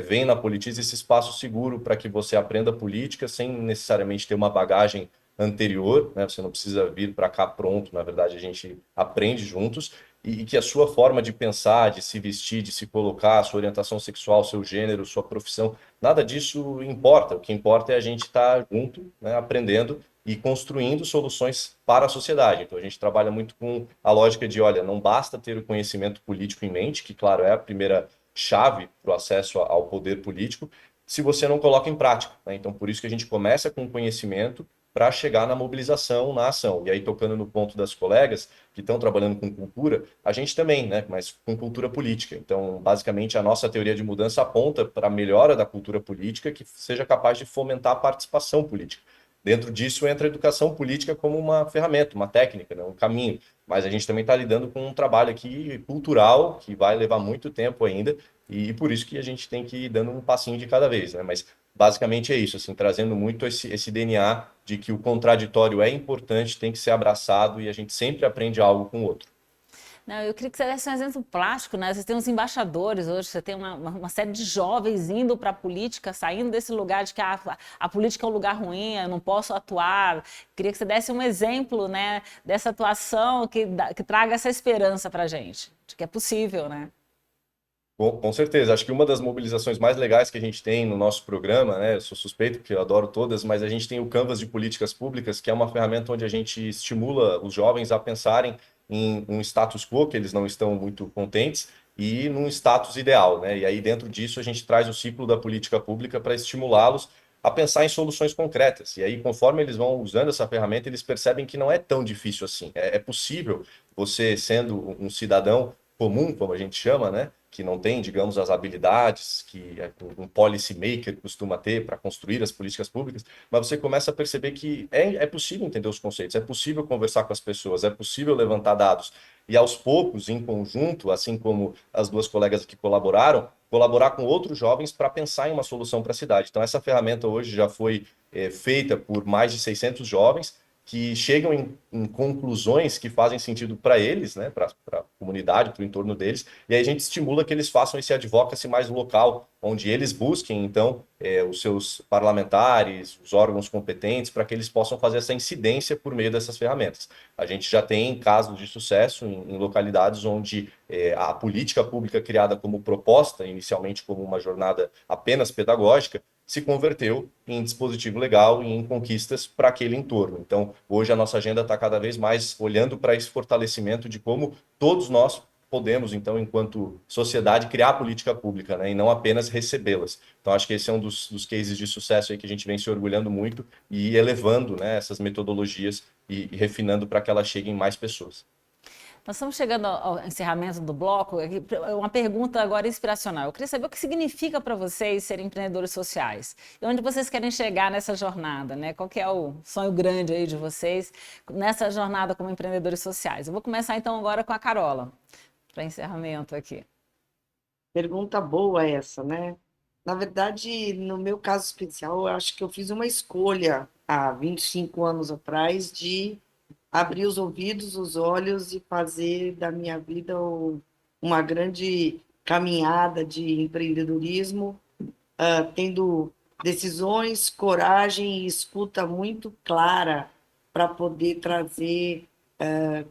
veem na Politize esse espaço seguro para que você aprenda política sem necessariamente ter uma bagagem anterior, né? Você não precisa vir para cá pronto, na verdade a gente aprende juntos e que a sua forma de pensar, de se vestir, de se colocar, sua orientação sexual, seu gênero, sua profissão, nada disso importa. O que importa é a gente estar junto, né, aprendendo e construindo soluções para a sociedade. Então a gente trabalha muito com a lógica de, olha, não basta ter o conhecimento político em mente, que claro é a primeira chave para o acesso ao poder político, se você não coloca em prática, né? Então por isso que a gente começa com conhecimento para chegar na mobilização, na ação. E aí, tocando no ponto das colegas que estão trabalhando com cultura, a gente também, né, mas com cultura política. Então, basicamente, a nossa teoria de mudança aponta para a melhora da cultura política que seja capaz de fomentar a participação política. Dentro disso entra a educação política como uma ferramenta, uma técnica, né, um caminho. Mas a gente também está lidando com um trabalho aqui cultural que vai levar muito tempo ainda e por isso que a gente tem que ir dando um passinho de cada vez, né? Mas basicamente é isso, assim, trazendo muito esse DNA de que o contraditório é importante, tem que ser abraçado e a gente sempre aprende algo com o outro. Não, eu queria que você desse um exemplo plástico, né? Você tem uns embaixadores hoje, você tem uma série de jovens indo para a política, saindo desse lugar de que a política é um lugar ruim, eu não posso atuar. Queria que você desse um exemplo, né, dessa atuação que traga essa esperança para a gente, de que é possível, né? Com certeza, acho que uma das mobilizações mais legais que a gente tem no nosso programa, né, eu sou suspeito porque eu adoro todas, mas a gente tem o Canvas de Políticas Públicas, que é uma ferramenta onde a gente estimula os jovens a pensarem em um status quo, que eles não estão muito contentes, e num status ideal, né? E aí dentro disso a gente traz o ciclo da política pública para estimulá-los a pensar em soluções concretas. E aí, conforme eles vão usando essa ferramenta, eles percebem que não é tão difícil assim. É possível você, sendo um cidadão comum, como a gente chama, né, que não tem, digamos, as habilidades que um policy maker costuma ter para construir as políticas públicas, mas você começa a perceber que é possível entender os conceitos, é possível conversar com as pessoas, é possível levantar dados. E aos poucos, em conjunto, assim como as duas colegas que colaboraram, colaborar com outros jovens para pensar em uma solução para a cidade. Então, essa ferramenta hoje já foi feita por mais de 600 jovens, que chegam em conclusões que fazem sentido para eles, né, para a comunidade, para o entorno deles, e aí a gente estimula que eles façam esse advocacy mais local, onde eles busquem, então, os seus parlamentares, os órgãos competentes, para que eles possam fazer essa incidência por meio dessas ferramentas. A gente já tem casos de sucesso em localidades onde a política pública criada como proposta, inicialmente como uma jornada apenas pedagógica, se converteu em dispositivo legal e em conquistas para aquele entorno. Então, hoje a nossa agenda está cada vez mais olhando para esse fortalecimento de como todos nós podemos, então, enquanto sociedade, criar política pública, né, e não apenas recebê-las. Então, acho que esse é um dos cases de sucesso aí que a gente vem se orgulhando muito e ir elevando, né, essas metodologias e refinando para que elas cheguem em mais pessoas. Nós estamos chegando ao encerramento do bloco. Uma pergunta agora inspiracional. Eu queria saber o que significa para vocês serem empreendedores sociais e onde vocês querem chegar nessa jornada, né? Qual que é o sonho grande aí de vocês nessa jornada como empreendedores sociais? Eu vou começar então agora com a Carola, para encerramento aqui. Pergunta boa essa, né? Na verdade, no meu caso especial, eu acho que eu fiz uma escolha há 25 anos atrás de abrir os ouvidos, os olhos e fazer da minha vida uma grande caminhada de empreendedorismo, tendo decisões, coragem e escuta muito clara para poder trazer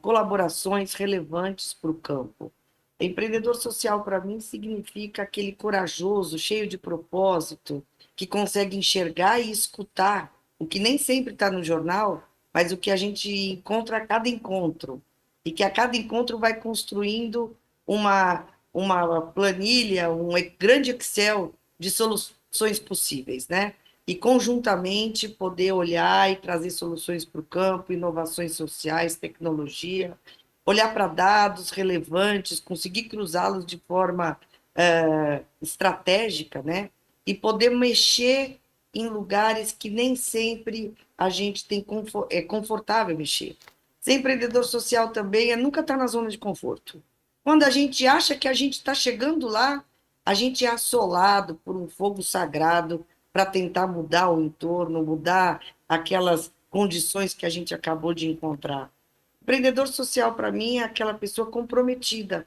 colaborações relevantes para o campo. Empreendedor social, para mim, significa aquele corajoso, cheio de propósito, que consegue enxergar e escutar o que nem sempre está no jornal, mas o que a gente encontra a cada encontro. E que a cada encontro vai construindo uma planilha, um grande Excel de soluções possíveis, né? E, conjuntamente, poder olhar e trazer soluções para o campo, inovações sociais, tecnologia, olhar para dados relevantes, conseguir cruzá-los de forma estratégica, né? E poder mexer em lugares que nem sempre a gente é confortável mexer. Ser empreendedor social também é nunca estar na zona de conforto. Quando a gente acha que a gente está chegando lá, a gente é assolado por um fogo sagrado para tentar mudar o entorno, mudar aquelas condições que a gente acabou de encontrar. Empreendedor social, para mim, é aquela pessoa comprometida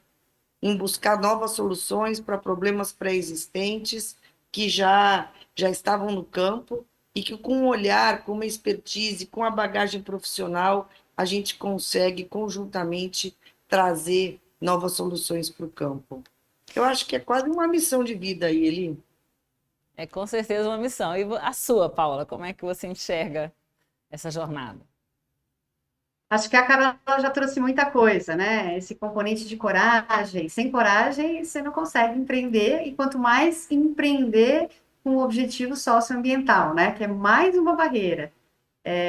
em buscar novas soluções para problemas pré-existentes que já estavam no campo e que, com um olhar, com uma expertise, com a bagagem profissional, a gente consegue, conjuntamente, trazer novas soluções para o campo. Eu acho que é quase uma missão de vida aí, Eli. É com certeza uma missão. E a sua, Paula, como é que você enxerga essa jornada? Acho que a Carol já trouxe muita coisa, né? Esse componente de coragem. Sem coragem, você não consegue empreender, e quanto mais empreender com o objetivo socioambiental, né? Que é mais uma barreira.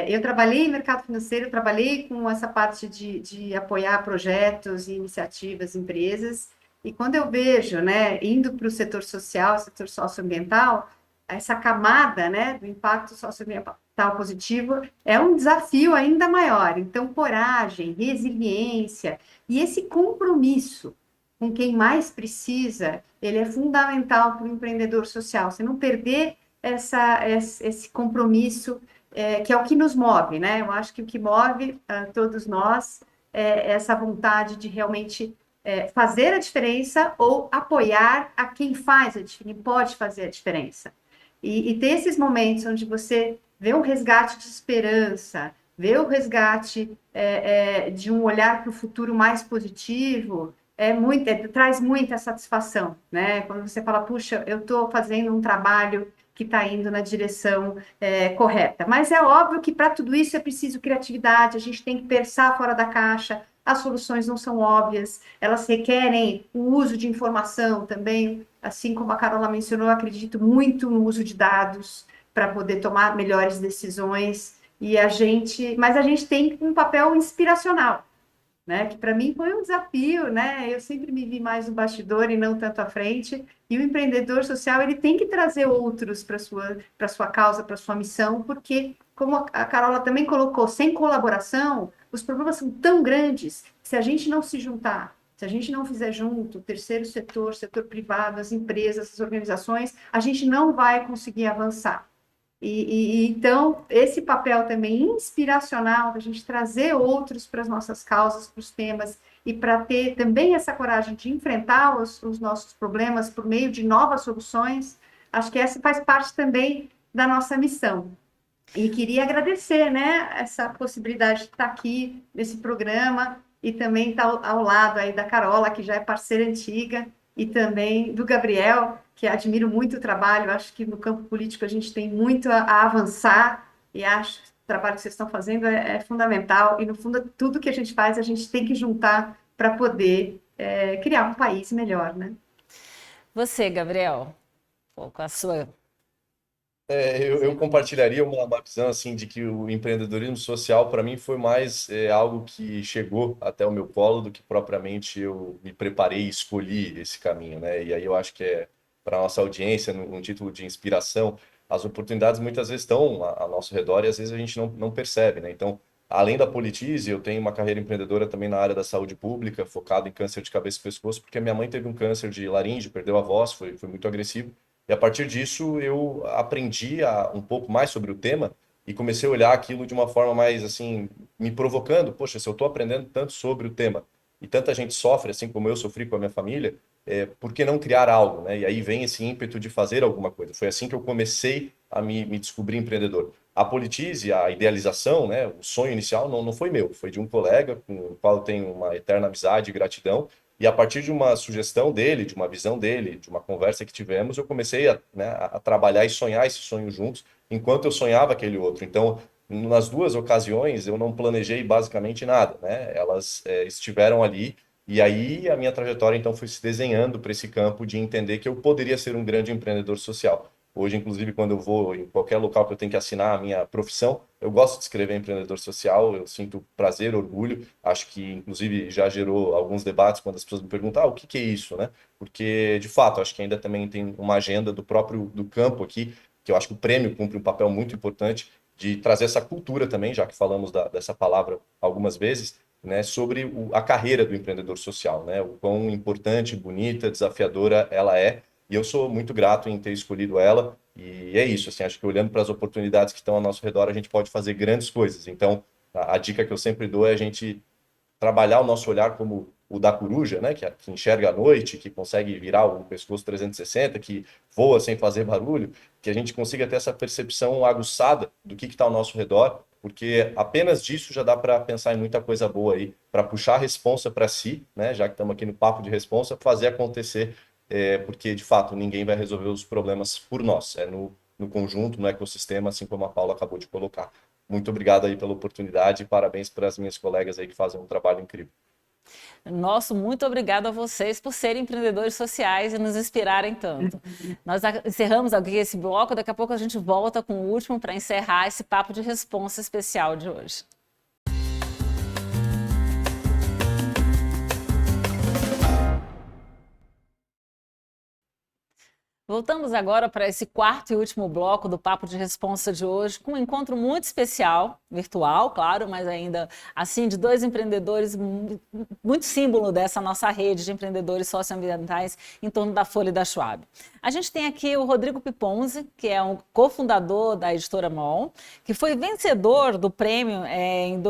Eu trabalhei em mercado financeiro, trabalhei com essa parte de apoiar projetos e iniciativas, empresas, e quando eu vejo, né, indo para o setor social, setor socioambiental, essa camada, né, do impacto socioambiental positivo é um desafio ainda maior. Então, coragem, resiliência e esse compromisso com quem mais precisa, ele é fundamental para o empreendedor social. Você não perder esse compromisso, que é o que nos move, né? Eu acho que o que move todos nós é essa vontade de realmente fazer a diferença ou apoiar a quem faz a diferença, quem pode fazer a diferença. E ter esses momentos onde você vê um resgate de esperança, vê o resgate de um olhar para o futuro mais positivo, traz muita satisfação, né? Quando você fala, puxa, eu estou fazendo um trabalho que está indo na direção correta. Mas é óbvio que para tudo isso é preciso criatividade, a gente tem que pensar fora da caixa, as soluções não são óbvias, elas requerem o uso de informação também, assim como a Carola mencionou, eu acredito muito no uso de dados para poder tomar melhores decisões, mas a gente tem um papel inspiracional, né? Que para mim foi um desafio, né? Eu sempre me vi mais no bastidor e não tanto à frente. E o empreendedor social, ele tem que trazer outros para sua causa, para sua missão, porque, como a Carola também colocou, sem colaboração, os problemas são tão grandes que, se a gente não se juntar, se a gente não fizer junto, o terceiro setor, setor privado, as empresas, as organizações, a gente não vai conseguir avançar. Então, esse papel também inspiracional, da gente trazer outros para as nossas causas, para os temas, e para ter também essa coragem de enfrentar os nossos problemas por meio de novas soluções, acho que essa faz parte também da nossa missão. E queria agradecer, né, essa possibilidade de estar aqui nesse programa e também estar ao lado aí da Carola, que já é parceira antiga, e também do Gabriel, que admiro muito o trabalho. Acho que no campo político a gente tem muito a avançar, e acho que o trabalho que vocês estão fazendo é fundamental, e no fundo tudo que a gente faz a gente tem que juntar para poder criar um país melhor, né? Você, Gabriel, pô, com a sua. Eu compartilharia uma visão assim de que o empreendedorismo social para mim foi mais algo que chegou até o meu colo do que propriamente eu me preparei e escolhi esse caminho, né? E aí eu acho que para nossa audiência, num título de inspiração, as oportunidades muitas vezes estão ao nosso redor e às vezes a gente não percebe, né? Então, além da Politize, eu tenho uma carreira empreendedora também na área da saúde pública, focado em câncer de cabeça e pescoço, porque a minha mãe teve um câncer de laringe, perdeu a voz, foi muito agressivo. E a partir disso eu aprendi um pouco mais sobre o tema e comecei a olhar aquilo de uma forma mais assim, me provocando. Poxa, se eu estou aprendendo tanto sobre o tema e tanta gente sofre, assim como eu sofri com a minha família, por que não criar algo, né? E aí vem esse ímpeto de fazer alguma coisa. Foi assim que eu comecei a me descobrir empreendedor. A Politize, a idealização, né, o sonho inicial não foi meu, foi de um colega com o qual eu tenho uma eterna amizade e gratidão. E a partir de uma sugestão dele, de uma visão dele, de uma conversa que tivemos, eu comecei a trabalhar e sonhar esse sonho juntos, enquanto eu sonhava aquele outro. Então, nas duas ocasiões, eu não planejei basicamente nada, né? Elas estiveram ali, e aí a minha trajetória, então, foi se desenhando para esse campo de entender que eu poderia ser um grande empreendedor social. Hoje, inclusive, quando eu vou em qualquer local que eu tenho que assinar a minha profissão, eu gosto de escrever empreendedor social, eu sinto prazer, orgulho. Acho que, inclusive, já gerou alguns debates quando as pessoas me perguntam, o que que é isso, né? Porque, de fato, acho que ainda também tem uma agenda do próprio do campo aqui, que eu acho que o prêmio cumpre um papel muito importante de trazer essa cultura também, já que falamos dessa palavra algumas vezes, né, sobre a carreira do empreendedor social, né? O quão importante, bonita, desafiadora ela é. E eu sou muito grato em ter escolhido ela. E é isso, assim, acho que olhando para as oportunidades que estão ao nosso redor, a gente pode fazer grandes coisas. Então, a dica que eu sempre dou é a gente trabalhar o nosso olhar como o da coruja, né, que enxerga à noite, que consegue virar o pescoço 360, que voa sem fazer barulho, que a gente consiga ter essa percepção aguçada do que está ao nosso redor, porque apenas disso já dá para pensar em muita coisa boa aí, para puxar a responsa para si, né, já que estamos aqui no papo de responsa, fazer acontecer, porque de fato ninguém vai resolver os problemas por nós, é no conjunto, no ecossistema, assim como a Paula acabou de colocar. Muito obrigado aí pela oportunidade e parabéns para as minhas colegas aí que fazem um trabalho incrível. Nosso muito obrigado a vocês por serem empreendedores sociais e nos inspirarem tanto. Nós encerramos aqui esse bloco, daqui a pouco a gente volta com o último para encerrar esse papo de responsa especial de hoje. Voltamos agora para esse quarto e último bloco do Papo de Responsa de hoje, com um encontro muito especial, virtual, claro, mas ainda assim, de dois empreendedores, muito símbolo dessa nossa rede de empreendedores socioambientais em torno da Folha e da Schwab. A gente tem aqui o Rodrigo Piponzi, que é um cofundador da editora MOL, que foi vencedor do prêmio em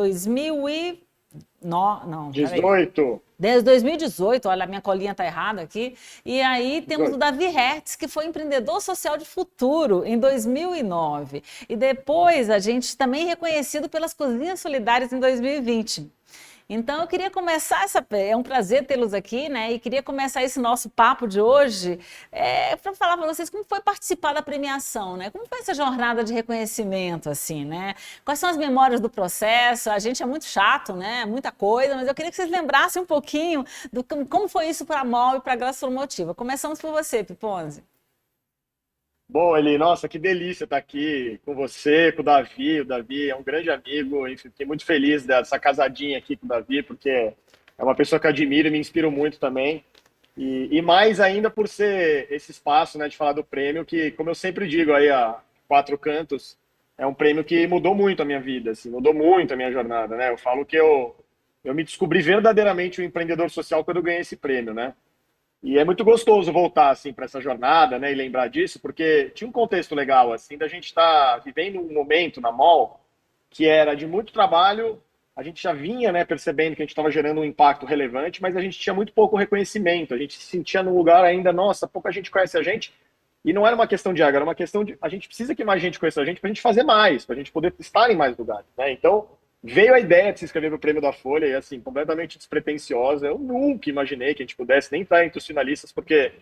18. Desde 2018, olha, a minha colinha está errada aqui. E aí temos o Davi Hertz, que foi empreendedor social de futuro em 2009. E depois a gente também reconhecido pelas Cozinhas Solidárias em 2020. Então eu queria começar é um prazer tê-los aqui, né? E queria começar esse nosso papo de hoje para falar para vocês como foi participar da premiação, né? Como foi essa jornada de reconhecimento, assim, né? Quais são as memórias do processo? A gente é muito chato, né? Muita coisa, mas eu queria que vocês lembrassem um pouquinho do como foi isso para a MOL e para a Gastromotiva. Começamos por você, Piponzi. Bom, Eli, nossa, que delícia estar aqui com você, com o Davi. O Davi é um grande amigo, enfim, fiquei muito feliz dessa casadinha aqui com o Davi, porque é uma pessoa que eu admiro e me inspiro muito também. E mais ainda por ser esse espaço, né, de falar do prêmio, que, como eu sempre digo aí a quatro cantos, é um prêmio que mudou muito a minha vida, assim, mudou muito a minha jornada, né? Eu falo que eu me descobri verdadeiramente um empreendedor social quando eu ganhei esse prêmio, né? E é muito gostoso voltar assim para essa jornada, né, e lembrar disso, porque tinha um contexto legal assim da gente estar vivendo um momento na MOL que era de muito trabalho. A gente já vinha, né, percebendo que a gente estava gerando um impacto relevante, mas a gente tinha muito pouco reconhecimento. A gente se sentia num lugar ainda, nossa, pouca gente conhece a gente. E não era uma questão de ego, era uma questão de a gente precisa que mais gente conheça a gente para a gente fazer mais, para a gente poder estar em mais lugares, né? Então veio a ideia de se inscrever no Prêmio da Folha, e assim, completamente despretensiosa. Eu nunca imaginei que a gente pudesse nem estar entre os finalistas, porque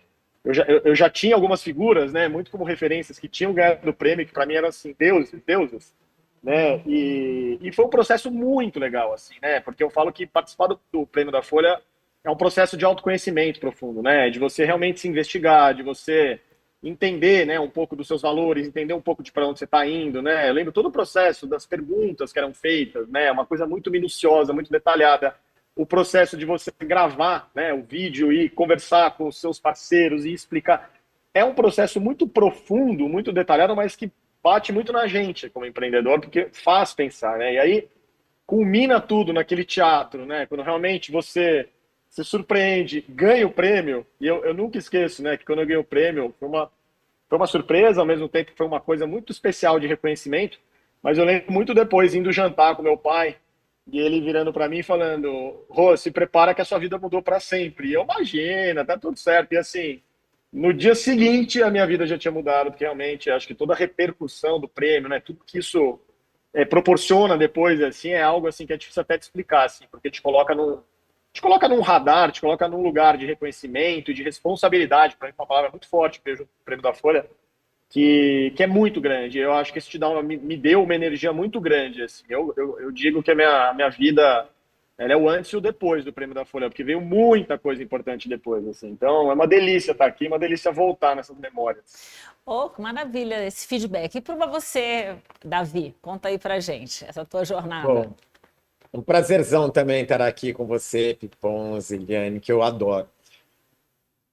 eu já tinha algumas figuras, né, muito como referências, que tinham ganhado o prêmio, que para mim eram assim, deuses, né, e foi um processo muito legal, assim, né, porque eu falo que participar do Prêmio da Folha é um processo de autoconhecimento profundo, né? De você realmente se investigar, de você entender, né, um pouco dos seus valores, entender um pouco de para onde você está indo, né? Eu lembro todo o processo das perguntas que eram feitas, né? Uma coisa muito minuciosa, muito detalhada. O processo de você gravar, né, o vídeo e conversar com os seus parceiros e explicar. É um processo muito profundo, muito detalhado, mas que bate muito na gente como empreendedor, porque faz pensar, né? E aí culmina tudo naquele teatro, né? Quando realmente você se surpreende, ganha o prêmio, e eu nunca esqueço, né, que quando eu ganhei o prêmio, foi uma surpresa, ao mesmo tempo que foi uma coisa muito especial de reconhecimento, mas eu lembro muito depois, indo jantar com meu pai, e ele virando para mim e falando, Rô, se prepara que a sua vida mudou para sempre. E eu, imagina, tá tudo certo. E assim, no dia seguinte, a minha vida já tinha mudado, porque realmente acho que toda a repercussão do prêmio, né, tudo que isso proporciona depois, assim, é algo assim que é difícil até de explicar, assim, porque te coloca num radar, te coloca num lugar de reconhecimento e de responsabilidade, para mim, uma palavra muito forte, que vejo o prêmio da Folha, que é muito grande. Eu acho que isso me deu uma energia muito grande, assim. Eu digo que a minha vida, ela é o antes e o depois do prêmio da Folha, porque veio muita coisa importante depois, assim. Então, é uma delícia estar aqui, uma delícia voltar nessas memórias. Oh, que maravilha esse feedback. E para você, Davi, conta aí pra gente essa tua jornada. Bom, um prazerzão também estar aqui com você, Pipons, Eliane, que eu adoro.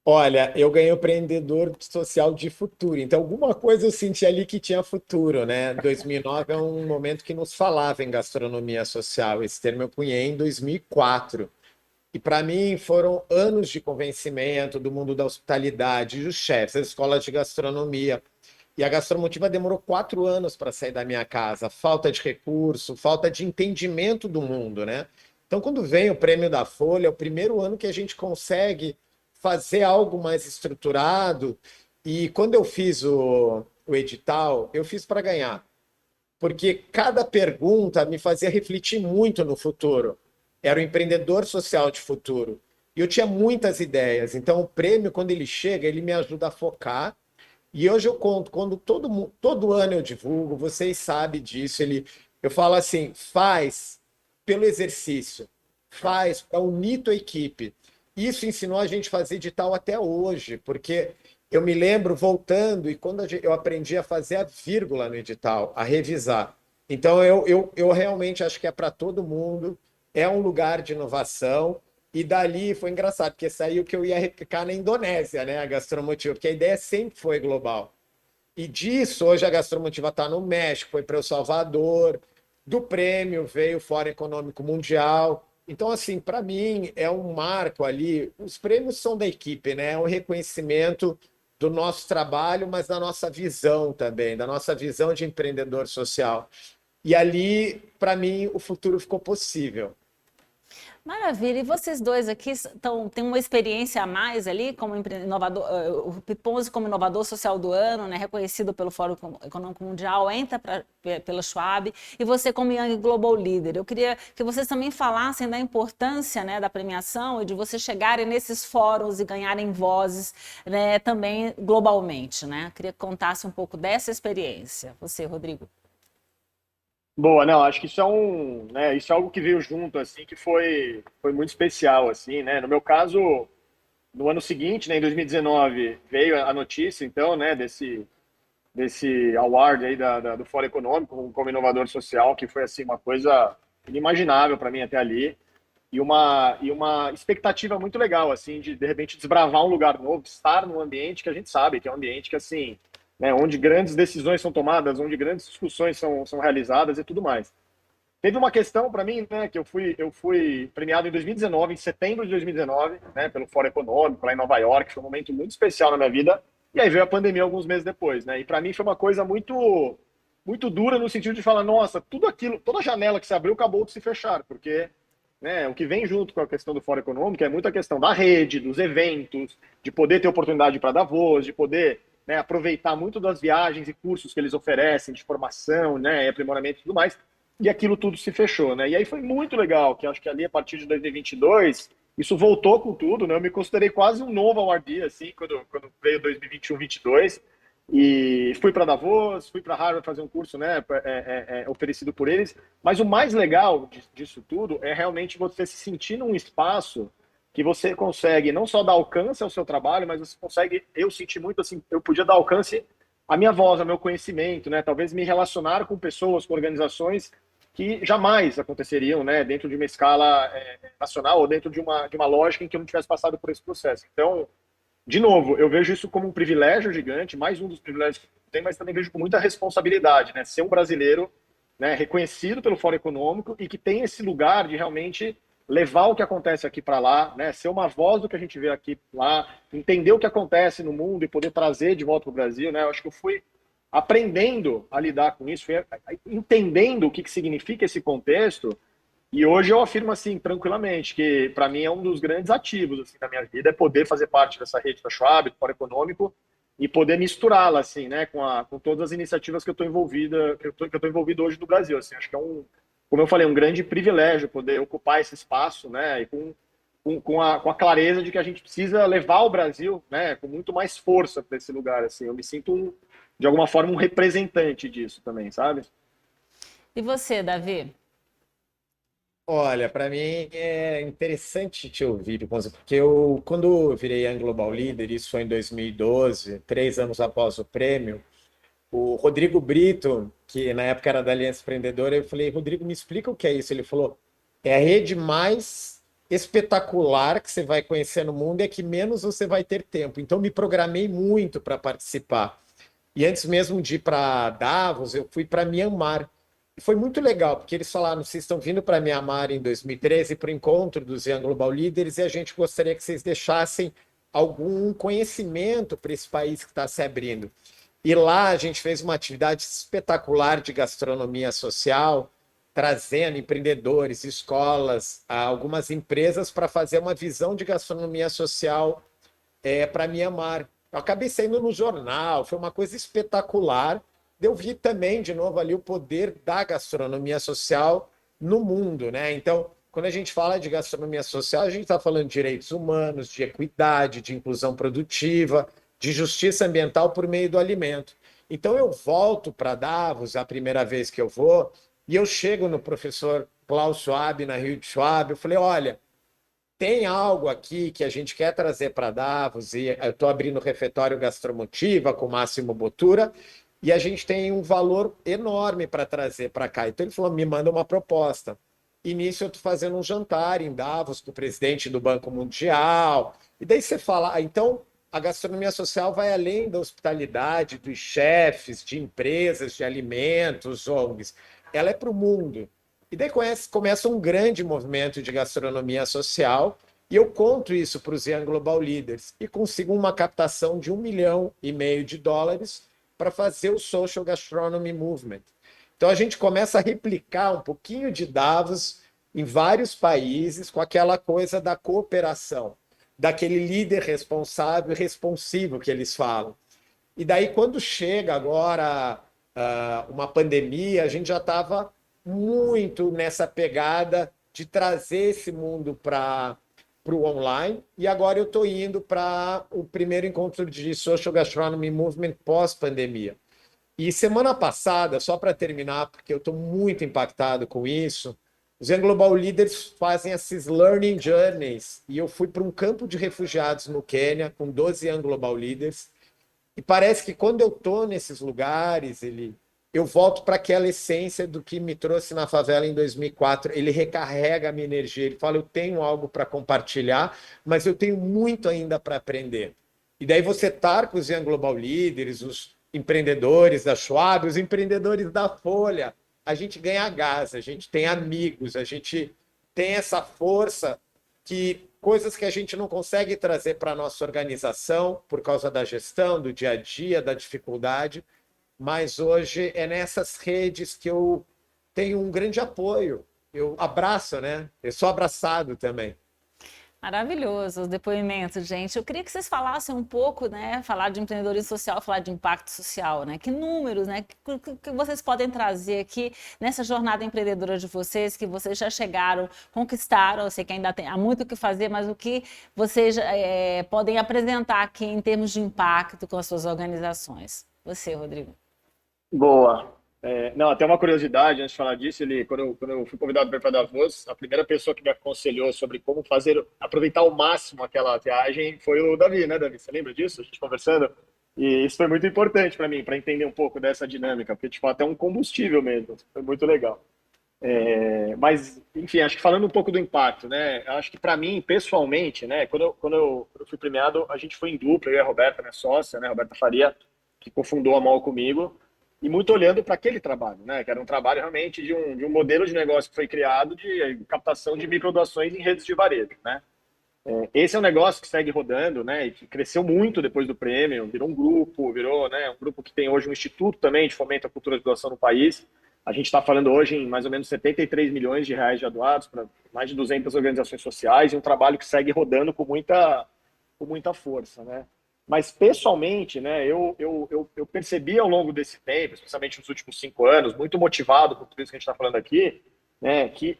Olha, eu ganhei o empreendedor social de futuro, então alguma coisa eu senti ali que tinha futuro, né? 2009 é um momento que nos falava em gastronomia social, esse termo eu cunhei em 2004. E para mim foram anos de convencimento do mundo da hospitalidade, dos chefes, das escolas de gastronomia. E a Gastromotiva demorou 4 anos para sair da minha casa. Falta de recurso, falta de entendimento do mundo, né? Então, quando vem o prêmio da Folha, é o primeiro ano que a gente consegue fazer algo mais estruturado. E quando eu fiz o edital, eu fiz para ganhar. Porque cada pergunta me fazia refletir muito no futuro. Era o empreendedor social de futuro. E eu tinha muitas ideias. Então, o prêmio, quando ele chega, ele me ajuda a focar. E hoje eu conto, quando todo ano eu divulgo, vocês sabem disso, eu falo assim, faz pelo exercício, faz para unir tua equipe. Isso ensinou a gente a fazer edital até hoje, porque eu me lembro voltando e quando eu aprendi a fazer a vírgula no edital, a revisar. Então eu realmente acho que é para todo mundo, é um lugar de inovação. E dali foi engraçado, porque saiu que eu ia replicar na Indonésia, né, a Gastromotiva, porque a ideia sempre foi global. E disso, hoje a Gastromotiva está no México, foi para El Salvador, do prêmio veio o Fórum Econômico Mundial. Então, assim, para mim é um marco ali. Os prêmios são da equipe, né? É um reconhecimento do nosso trabalho, mas da nossa visão também, da nossa visão de empreendedor social. E ali, para mim, o futuro ficou possível. Maravilha. E vocês dois aqui têm uma experiência a mais ali, como inovador, o Pipons como inovador social do ano, né, reconhecido pelo Fórum Econômico Mundial, entra pela Schwab, e você como Young Global Leader. Eu queria que vocês também falassem da importância, né, da premiação e de vocês chegarem nesses fóruns e ganharem vozes, né, também globalmente, né? Eu queria que contasse um pouco dessa experiência. Você, Rodrigo. Boa, não, acho que isso é algo que veio junto, assim, que foi muito especial, assim, né? No meu caso, no ano seguinte, né, em 2019, veio a notícia, então, né, desse award aí do Fórum Econômico como inovador social, que foi, assim, uma coisa inimaginável para mim até ali, e uma expectativa muito legal, assim, de repente desbravar um lugar novo, estar num ambiente que a gente sabe que é um ambiente que, assim, né, onde grandes decisões são tomadas, onde grandes discussões são realizadas e tudo mais. Teve uma questão para mim, né, que eu fui premiado em 2019, em setembro de 2019, né, pelo Fórum Econômico, lá em Nova York, foi um momento muito especial na minha vida, e aí veio a pandemia alguns meses depois, né, e para mim foi uma coisa muito, muito dura no sentido de falar, nossa, tudo aquilo, toda janela que se abriu acabou de se fechar, porque, né, o que vem junto com a questão do Fórum Econômico é muita questão da rede, dos eventos, de poder ter oportunidade para dar voz, de poder, né, aproveitar muito das viagens e cursos que eles oferecem de formação, né, aprimoramento e tudo mais, e aquilo tudo se fechou, né? E aí foi muito legal, que acho que ali a partir de 2022 isso voltou com tudo, né? Eu me considerei quase um novo awardee, assim, quando veio 2021-22 e fui para Davos, fui para Harvard fazer um curso, né, oferecido por eles. Mas o mais legal disso tudo é realmente você se sentir num espaço que você consegue não só dar alcance ao seu trabalho, mas você consegue, eu senti muito assim, eu podia dar alcance à minha voz, ao meu conhecimento, né? Talvez me relacionar com pessoas, com organizações que jamais aconteceriam, né, dentro de uma escala nacional ou dentro de uma lógica em que eu não tivesse passado por esse processo. Então, de novo, eu vejo isso como um privilégio gigante, mais um dos privilégios que tem, mas também vejo com muita responsabilidade, né? Ser um brasileiro, né, reconhecido pelo Fórum Econômico e que tem esse lugar de realmente levar o que acontece aqui para lá, né? Ser uma voz do que a gente vê aqui lá, entender o que acontece no mundo e poder trazer de volta para o Brasil, né? Eu acho que eu fui aprendendo a lidar com isso, fui entendendo o que significa esse contexto. E hoje eu afirmo assim, tranquilamente, que para mim é um dos grandes ativos assim, da minha vida, é poder fazer parte dessa rede da Schwab, do Fórum Econômico, e poder misturá-la assim, né, com todas as iniciativas que eu estou envolvida, que eu tô envolvido hoje no Brasil. Assim, acho que é como eu falei, um grande privilégio poder ocupar esse espaço, né, e com a clareza de que a gente precisa levar o Brasil, né, com muito mais força para esse lugar. Assim, eu me sinto de alguma forma um representante disso também, sabe? E você, Davi? Olha, para mim é interessante te ouvir, Ponzi, porque eu, quando eu virei Young Global Leader, isso foi em 2012, 3 anos após o prêmio, o Rodrigo Brito, que na época era da Aliança Empreendedora, eu falei, Rodrigo, me explica o que é isso. Ele falou, é a rede mais espetacular que você vai conhecer no mundo e é que menos você vai ter tempo. Então, me programei muito para participar. E antes mesmo de ir para Davos, eu fui para Myanmar. E foi muito legal, porque eles falaram, vocês estão vindo para Myanmar em 2013 para o encontro dos Young Global Leaders e a gente gostaria que vocês deixassem algum conhecimento para esse país que está se abrindo. E lá a gente fez uma atividade espetacular de gastronomia social, trazendo empreendedores, escolas, algumas empresas para fazer uma visão de gastronomia social para Myanmar. Eu acabei saindo no jornal, foi uma coisa espetacular. Eu vi também, de novo, ali o poder da gastronomia social no mundo, né? Então, quando a gente fala de gastronomia social, a gente está falando de direitos humanos, de equidade, de inclusão produtiva, de justiça ambiental por meio do alimento. Então, eu volto para Davos, a primeira vez que eu vou, e eu chego no professor Klaus Schwab, na Rio de Schwab, eu falei, olha, tem algo aqui que a gente quer trazer para Davos, e eu estou abrindo o refeitório Gastromotiva com o Máximo Bottura, e a gente tem um valor enorme para trazer para cá. Então ele falou, me manda uma proposta. E nisso eu estou fazendo um jantar em Davos com o presidente do Banco Mundial. E daí você fala, então a gastronomia social vai além da hospitalidade, dos chefes, de empresas, de alimentos, ONGs. Ela é para o mundo. E daí começa um grande movimento de gastronomia social, e eu conto isso para os Young Global Leaders, e consigo uma captação de $1,5 milhão para fazer o Social Gastronomy Movement. Então a gente começa a replicar um pouquinho de Davos em vários países, com aquela coisa da cooperação, daquele líder responsável e responsivo que eles falam. E daí, quando chega agora uma pandemia, a gente já estava muito nessa pegada de trazer esse mundo para o online, e agora eu estou indo para o primeiro encontro de Social Gastronomy Movement pós-pandemia. E semana passada, só para terminar, porque eu estou muito impactado com isso, os Young Global Leaders fazem esses Learning Journeys, e eu fui para um campo de refugiados no Quênia, com 12 Young Global Leaders, e parece que quando eu estou nesses lugares, eu volto para aquela essência do que me trouxe na favela em 2004. Ele recarrega a minha energia, ele fala, eu tenho algo para compartilhar, mas eu tenho muito ainda para aprender. E daí você estar com os Young Global Leaders, os empreendedores da Schwab, os empreendedores da Folha, a gente ganha gás, a gente tem amigos, a gente tem essa força, que coisas que a gente não consegue trazer para a nossa organização por causa da gestão, do dia a dia, da dificuldade, mas hoje é nessas redes que eu tenho um grande apoio. Eu abraço, né? Eu sou abraçado também. Maravilhoso os depoimentos, gente. Eu queria que vocês falassem um pouco, né? Falar de empreendedorismo social, falar de impacto social, né? Que números, né? Que vocês podem trazer aqui nessa jornada empreendedora de vocês, que vocês já chegaram, conquistaram. Eu sei que ainda há muito o que fazer, mas o que vocês podem apresentar aqui em termos de impacto com as suas organizações. Você, Rodrigo. Boa. Não, até uma curiosidade antes de falar disso, quando eu fui convidado para ir para Davos, a primeira pessoa que me aconselhou sobre como aproveitar ao máximo aquela viagem foi o Davi, né, Davi? Você lembra disso? A gente conversando? E isso foi muito importante para mim, para entender um pouco dessa dinâmica, porque, tipo, até um combustível mesmo. Foi muito legal. Mas, enfim, acho que falando um pouco do impacto, né? Acho que para mim, pessoalmente, né? Quando eu fui premiado, a gente foi em dupla, eu e a Roberta, minha sócia, né? Roberta Faria, que cofundou a MOL comigo, e muito olhando para aquele trabalho, né? Que era um trabalho realmente de um modelo de negócio que foi criado de captação de microdoações em redes de varejo, né? Esse é um negócio que segue rodando, né? E que cresceu muito depois do prêmio, virou um grupo, virou, né, um grupo que tem hoje um instituto também de fomento à cultura de doação no país. A gente está falando hoje em mais ou menos 73 milhões de reais já doados para mais de 200 organizações sociais e um trabalho que segue rodando com muita força, né? Mas, pessoalmente, né, eu percebi ao longo desse tempo, especialmente nos últimos 5 anos, muito motivado por tudo isso que a gente está falando aqui, né, que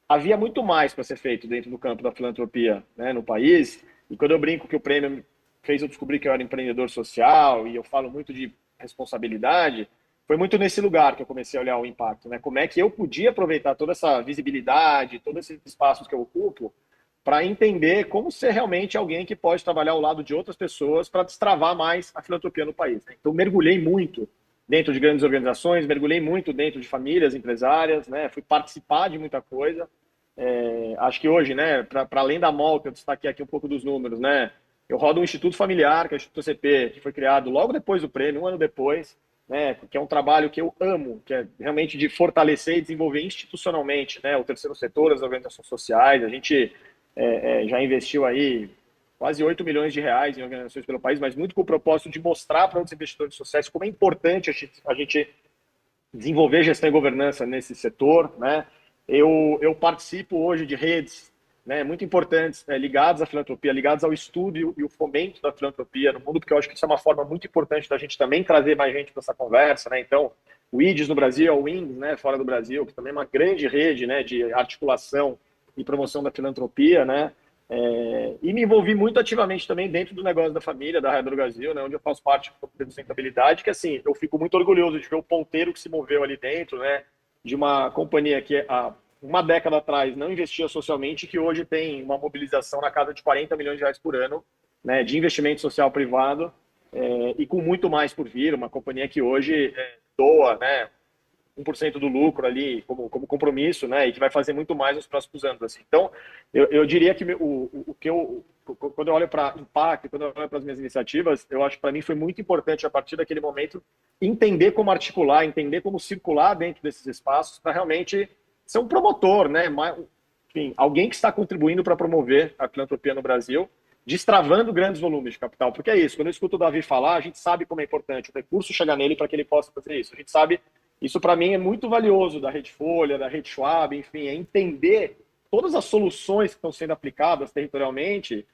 havia muito mais para ser feito dentro do campo da filantropia, né, no país. E quando eu brinco que o prêmio fez eu descobrir que eu era empreendedor social e eu falo muito de responsabilidade, foi muito nesse lugar que eu comecei a olhar o impacto, né? Como é que eu podia aproveitar toda essa visibilidade, todos esses espaços que eu ocupo, para entender como ser realmente alguém que pode trabalhar ao lado de outras pessoas para destravar mais a filantropia no país, né? Então, mergulhei muito dentro de grandes organizações, mergulhei muito dentro de famílias empresárias, né? Fui participar de muita coisa. Acho que hoje, né, para além da MOL, que eu destaquei aqui um pouco dos números, né, eu rodo um instituto familiar, que é o Instituto CP, que foi criado logo depois do prêmio, um ano depois, né, que é um trabalho que eu amo, que é realmente de fortalecer e desenvolver institucionalmente, né, o terceiro setor, as organizações sociais. A gente já investiu aí quase 8 milhões de reais em organizações pelo país, mas muito com o propósito de mostrar para outros investidores sociais como é importante a gente desenvolver gestão e governança nesse setor, né? Eu participo hoje de redes, né, muito importantes, ligadas à filantropia, ligadas ao estudo e o fomento da filantropia no mundo, porque eu acho que isso é uma forma muito importante da gente também trazer mais gente para essa conversa, né? Então, o IDES no Brasil, o WINGS, né, fora do Brasil, que também é uma grande rede, né, de articulação e promoção da filantropia, né? E me envolvi muito ativamente também dentro do negócio da família, da Raia do Brasil, né, onde eu faço parte da sustentabilidade, que assim, eu fico muito orgulhoso de ver o ponteiro que se moveu ali dentro, né, de uma companhia que há uma década atrás não investia socialmente, que hoje tem uma mobilização na casa de 40 milhões de reais por ano, né, de investimento social privado, e com muito mais por vir, uma companhia que hoje doa, né, 1% do lucro ali como compromisso, né, e que vai fazer muito mais nos próximos anos. Assim. Então, eu diria que quando eu olho para impacto, quando eu olho para as minhas iniciativas, eu acho que para mim foi muito importante, a partir daquele momento, entender como articular, entender como circular dentro desses espaços para realmente ser um promotor, né, enfim, alguém que está contribuindo para promover a filantropia no Brasil, destravando grandes volumes de capital. Porque é isso, quando eu escuto o Davi falar, a gente sabe como é importante o recurso chegar nele para que ele possa fazer isso. A gente sabe. Isso, para mim, é muito valioso da Rede Folha, da Rede Schwab, enfim, é entender todas as soluções que estão sendo aplicadas territorialmente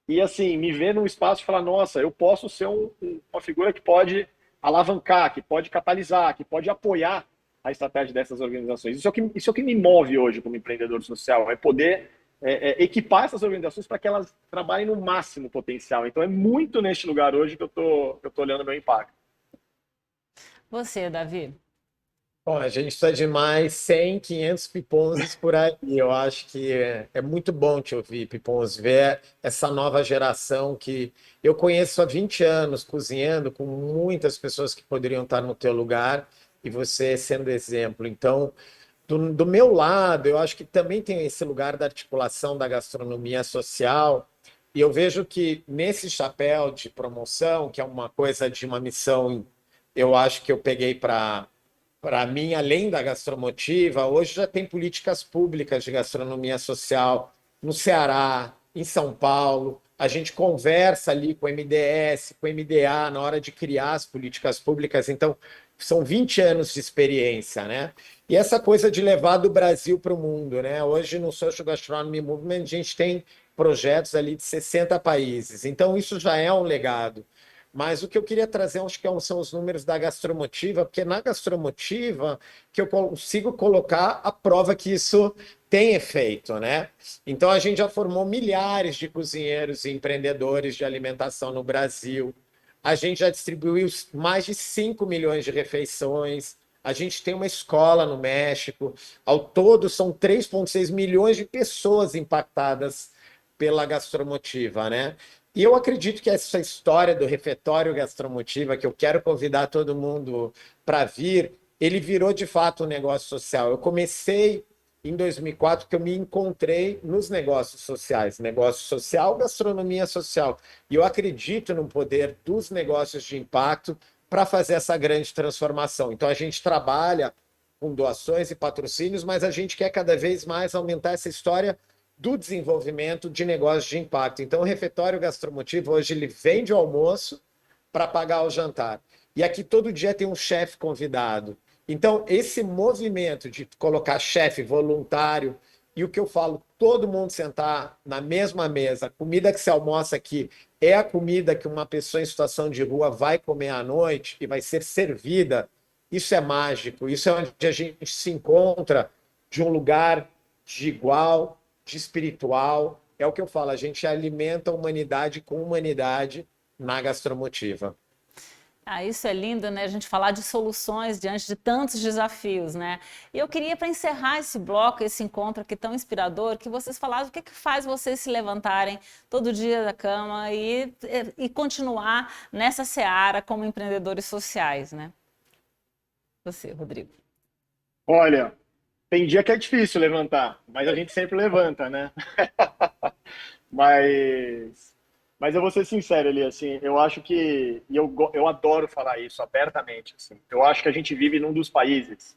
e, assim, me ver num espaço e falar, nossa, eu posso ser uma figura que pode alavancar, que pode catalisar, que pode apoiar a estratégia dessas organizações. Isso é o que me move hoje como empreendedor social, é poder equipar essas organizações para que elas trabalhem no máximo potencial. Então, é muito neste lugar hoje que eu tô olhando o meu impacto. Você, Davi? Bom, a gente precisa de mais 100, 500 Piponzes por aí. Eu acho que é muito bom te ouvir, Piponz, ver essa nova geração que eu conheço há 20 anos, cozinhando com muitas pessoas que poderiam estar no teu lugar e você sendo exemplo. Então, do meu lado, eu acho que também tem esse lugar da articulação da gastronomia social e eu vejo que nesse chapéu de promoção, que é uma coisa de uma missão, eu acho que eu peguei para mim, além da gastromotiva, hoje já tem políticas públicas de gastronomia social no Ceará, em São Paulo. A gente conversa ali com o MDS, com o MDA, na hora de criar as políticas públicas. Então, são 20 anos de experiência, né? E essa coisa de levar do Brasil para o mundo, né? Hoje, no Social Gastronomy Movement, a gente tem projetos ali de 60 países. Então, isso já é um legado. Mas o que eu queria trazer, acho que são os números da gastromotiva, porque na gastromotiva que eu consigo colocar a prova que isso tem efeito, né? Então a gente já formou milhares de cozinheiros e empreendedores de alimentação no Brasil. A gente já distribuiu mais de 5 milhões de refeições. A gente tem uma escola no México. Ao todo, são 3,6 milhões de pessoas impactadas pela Gastromotiva, né? E eu acredito que essa história do refeitório Gastromotiva, que eu quero convidar todo mundo para vir, ele virou de fato um negócio social. Eu comecei em 2004, que eu me encontrei nos negócios sociais, negócio social, gastronomia social. E eu acredito no poder dos negócios de impacto para fazer essa grande transformação. Então, a gente trabalha com doações e patrocínios, mas a gente quer cada vez mais aumentar essa história do desenvolvimento de negócios de impacto. Então, o refeitório Gastromotivo, hoje, ele vende o almoço para pagar o jantar. E aqui todo dia tem um chefe convidado. Então, esse movimento de colocar chefe voluntário, e o que eu falo, todo mundo sentar na mesma mesa, a comida que se almoça aqui é a comida que uma pessoa em situação de rua vai comer à noite e vai ser servida, isso é mágico, isso é onde a gente se encontra de um lugar de igual, de espiritual, é o que eu falo, a gente alimenta a humanidade com humanidade na Gastromotiva. Ah, isso é lindo, né? A gente falar de soluções diante de tantos desafios, né? E eu queria, para encerrar esse bloco, esse encontro aqui tão inspirador, que vocês falassem o que faz vocês se levantarem todo dia da cama e continuar nessa seara como empreendedores sociais, né? Você, Rodrigo. Olha, tem dia que é difícil levantar, mas a gente sempre levanta, né? Mas, mas eu vou ser sincero ali, assim, eu acho que, e eu adoro falar isso abertamente, assim, eu acho que a gente vive num dos países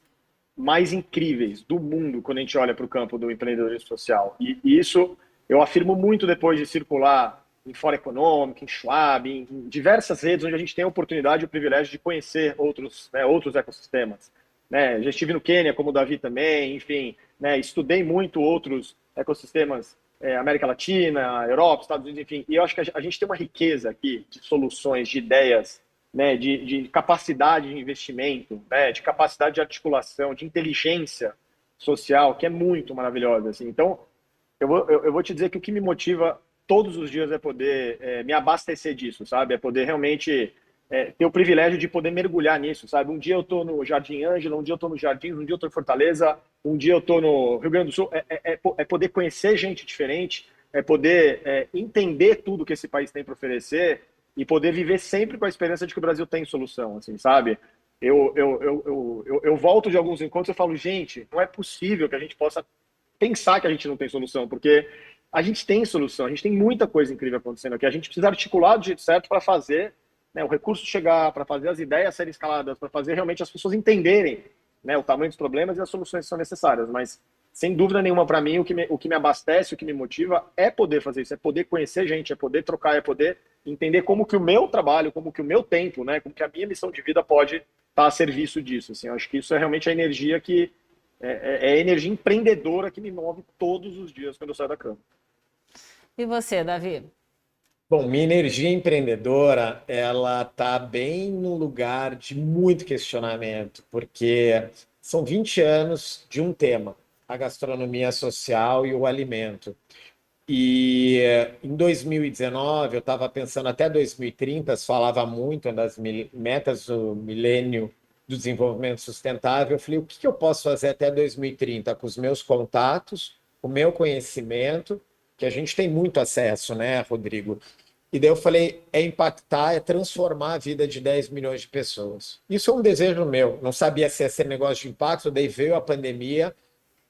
mais incríveis do mundo quando a gente olha para o campo do empreendedorismo social. E isso eu afirmo muito depois de circular em Fórum Econômico, em Schwab, em diversas redes onde a gente tem a oportunidade e o privilégio de conhecer outros, né, outros ecossistemas. Né? Já estive no Quênia, como o Davi também, enfim, né, estudei muito outros ecossistemas, América Latina, Europa, Estados Unidos, enfim, e eu acho que a gente tem uma riqueza aqui de soluções, de ideias, né, de capacidade de investimento, né, de capacidade de articulação, de inteligência social, que é muito maravilhosa. Assim. Então, eu vou te dizer que o que me motiva todos os dias é poder me abastecer disso, sabe? É poder realmente ter o privilégio de poder mergulhar nisso, sabe? Um dia eu estou no Jardim Ângela, um dia eu estou no Jardim, um dia eu estou em Fortaleza, um dia eu estou no Rio Grande do Sul. É poder conhecer gente diferente, é poder entender tudo que esse país tem para oferecer e poder viver sempre com a esperança de que o Brasil tem solução, assim, sabe? Eu volto de alguns encontros e falo, gente, não é possível que a gente possa pensar que a gente não tem solução, porque a gente tem solução, a gente tem muita coisa incrível acontecendo aqui, a gente precisa articular do jeito certo para fazer, né, o recurso chegar, para fazer as ideias serem escaladas, para fazer realmente as pessoas entenderem, né, o tamanho dos problemas e as soluções que são necessárias, mas sem dúvida nenhuma para mim, o que me abastece, o que me motiva é poder fazer isso, é poder conhecer gente, é poder trocar, é poder entender como que o meu trabalho, como que o meu tempo, né, como que a minha missão de vida pode estar a serviço disso. Assim, eu acho que isso é realmente a energia que é a energia empreendedora que me move todos os dias quando eu saio da cama. E você, Davi? Bom, minha energia empreendedora, ela está bem no lugar de muito questionamento, porque são 20 anos de um tema, a gastronomia social e o alimento. E em 2019, eu estava pensando até 2030, se falava muito das metas do milênio do desenvolvimento sustentável. Eu falei, o que eu posso fazer até 2030 com os meus contatos, o meu conhecimento, que a gente tem muito acesso, né, Rodrigo? E daí eu falei, é impactar, é transformar a vida de 10 milhões de pessoas. Isso é um desejo meu. Não sabia se ia ser negócio de impacto, daí veio a pandemia,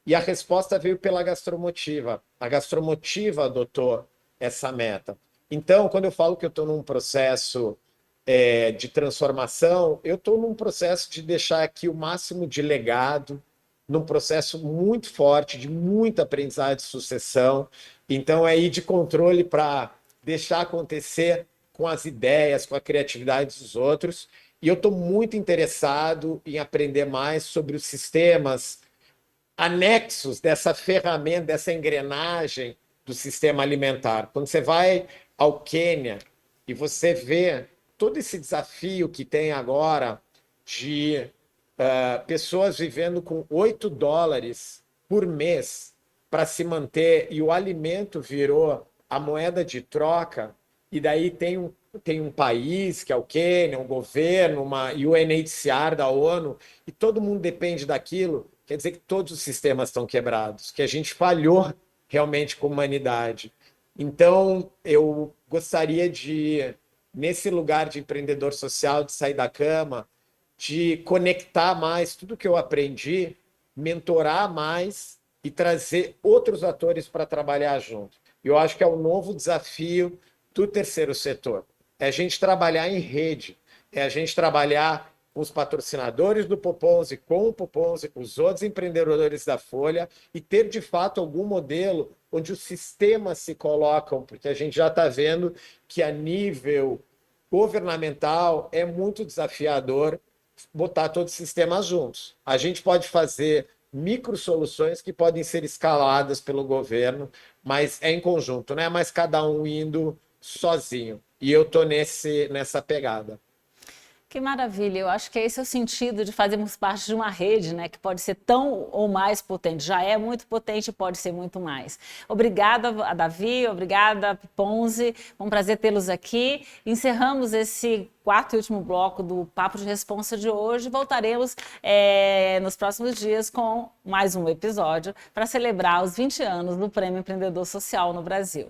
e a resposta veio pela Gastromotiva. A Gastromotiva adotou essa meta. Então, quando eu falo que eu estou num processo de transformação, eu estou num processo de deixar aqui o máximo de legado, num processo muito forte, de muita aprendizado de sucessão. Então, é ir de controle para deixar acontecer com as ideias, com a criatividade dos outros. E eu estou muito interessado em aprender mais sobre os sistemas anexos dessa ferramenta, dessa engrenagem do sistema alimentar. Quando você vai ao Quênia e você vê todo esse desafio que tem agora de pessoas vivendo com $8 por mês para se manter, e o alimento virou a moeda de troca, e daí tem tem um país, que é o Quênia, um governo, uma UNHCR da ONU, e todo mundo depende daquilo, quer dizer que todos os sistemas estão quebrados, que a gente falhou realmente como humanidade. Então, eu gostaria de, nesse lugar de empreendedor social, de sair da cama, de conectar mais tudo que eu aprendi, mentorar mais e trazer outros atores para trabalhar junto. Eu acho que é um novo desafio do terceiro setor. É a gente trabalhar em rede, é a gente trabalhar com os patrocinadores do Poponzi, com o Poponzi, com os outros empreendedores da Folha e ter, de fato, algum modelo onde os sistemas se colocam, porque a gente já está vendo que a nível governamental é muito desafiador botar todos os sistemas juntos. A gente pode fazer micro soluções que podem ser escaladas pelo governo, mas é em conjunto, não é mais cada um indo sozinho. E eu estou nessa pegada. Que maravilha, eu acho que esse é o sentido de fazermos parte de uma rede, né, que pode ser tão ou mais potente, já é muito potente e pode ser muito mais. Obrigada a Davi, obrigada Ponzi, foi um prazer tê-los aqui. Encerramos esse quarto e último bloco do Papo de Responsa de hoje, voltaremos nos próximos dias com mais um episódio para celebrar os 20 anos do Prêmio Empreendedor Social no Brasil.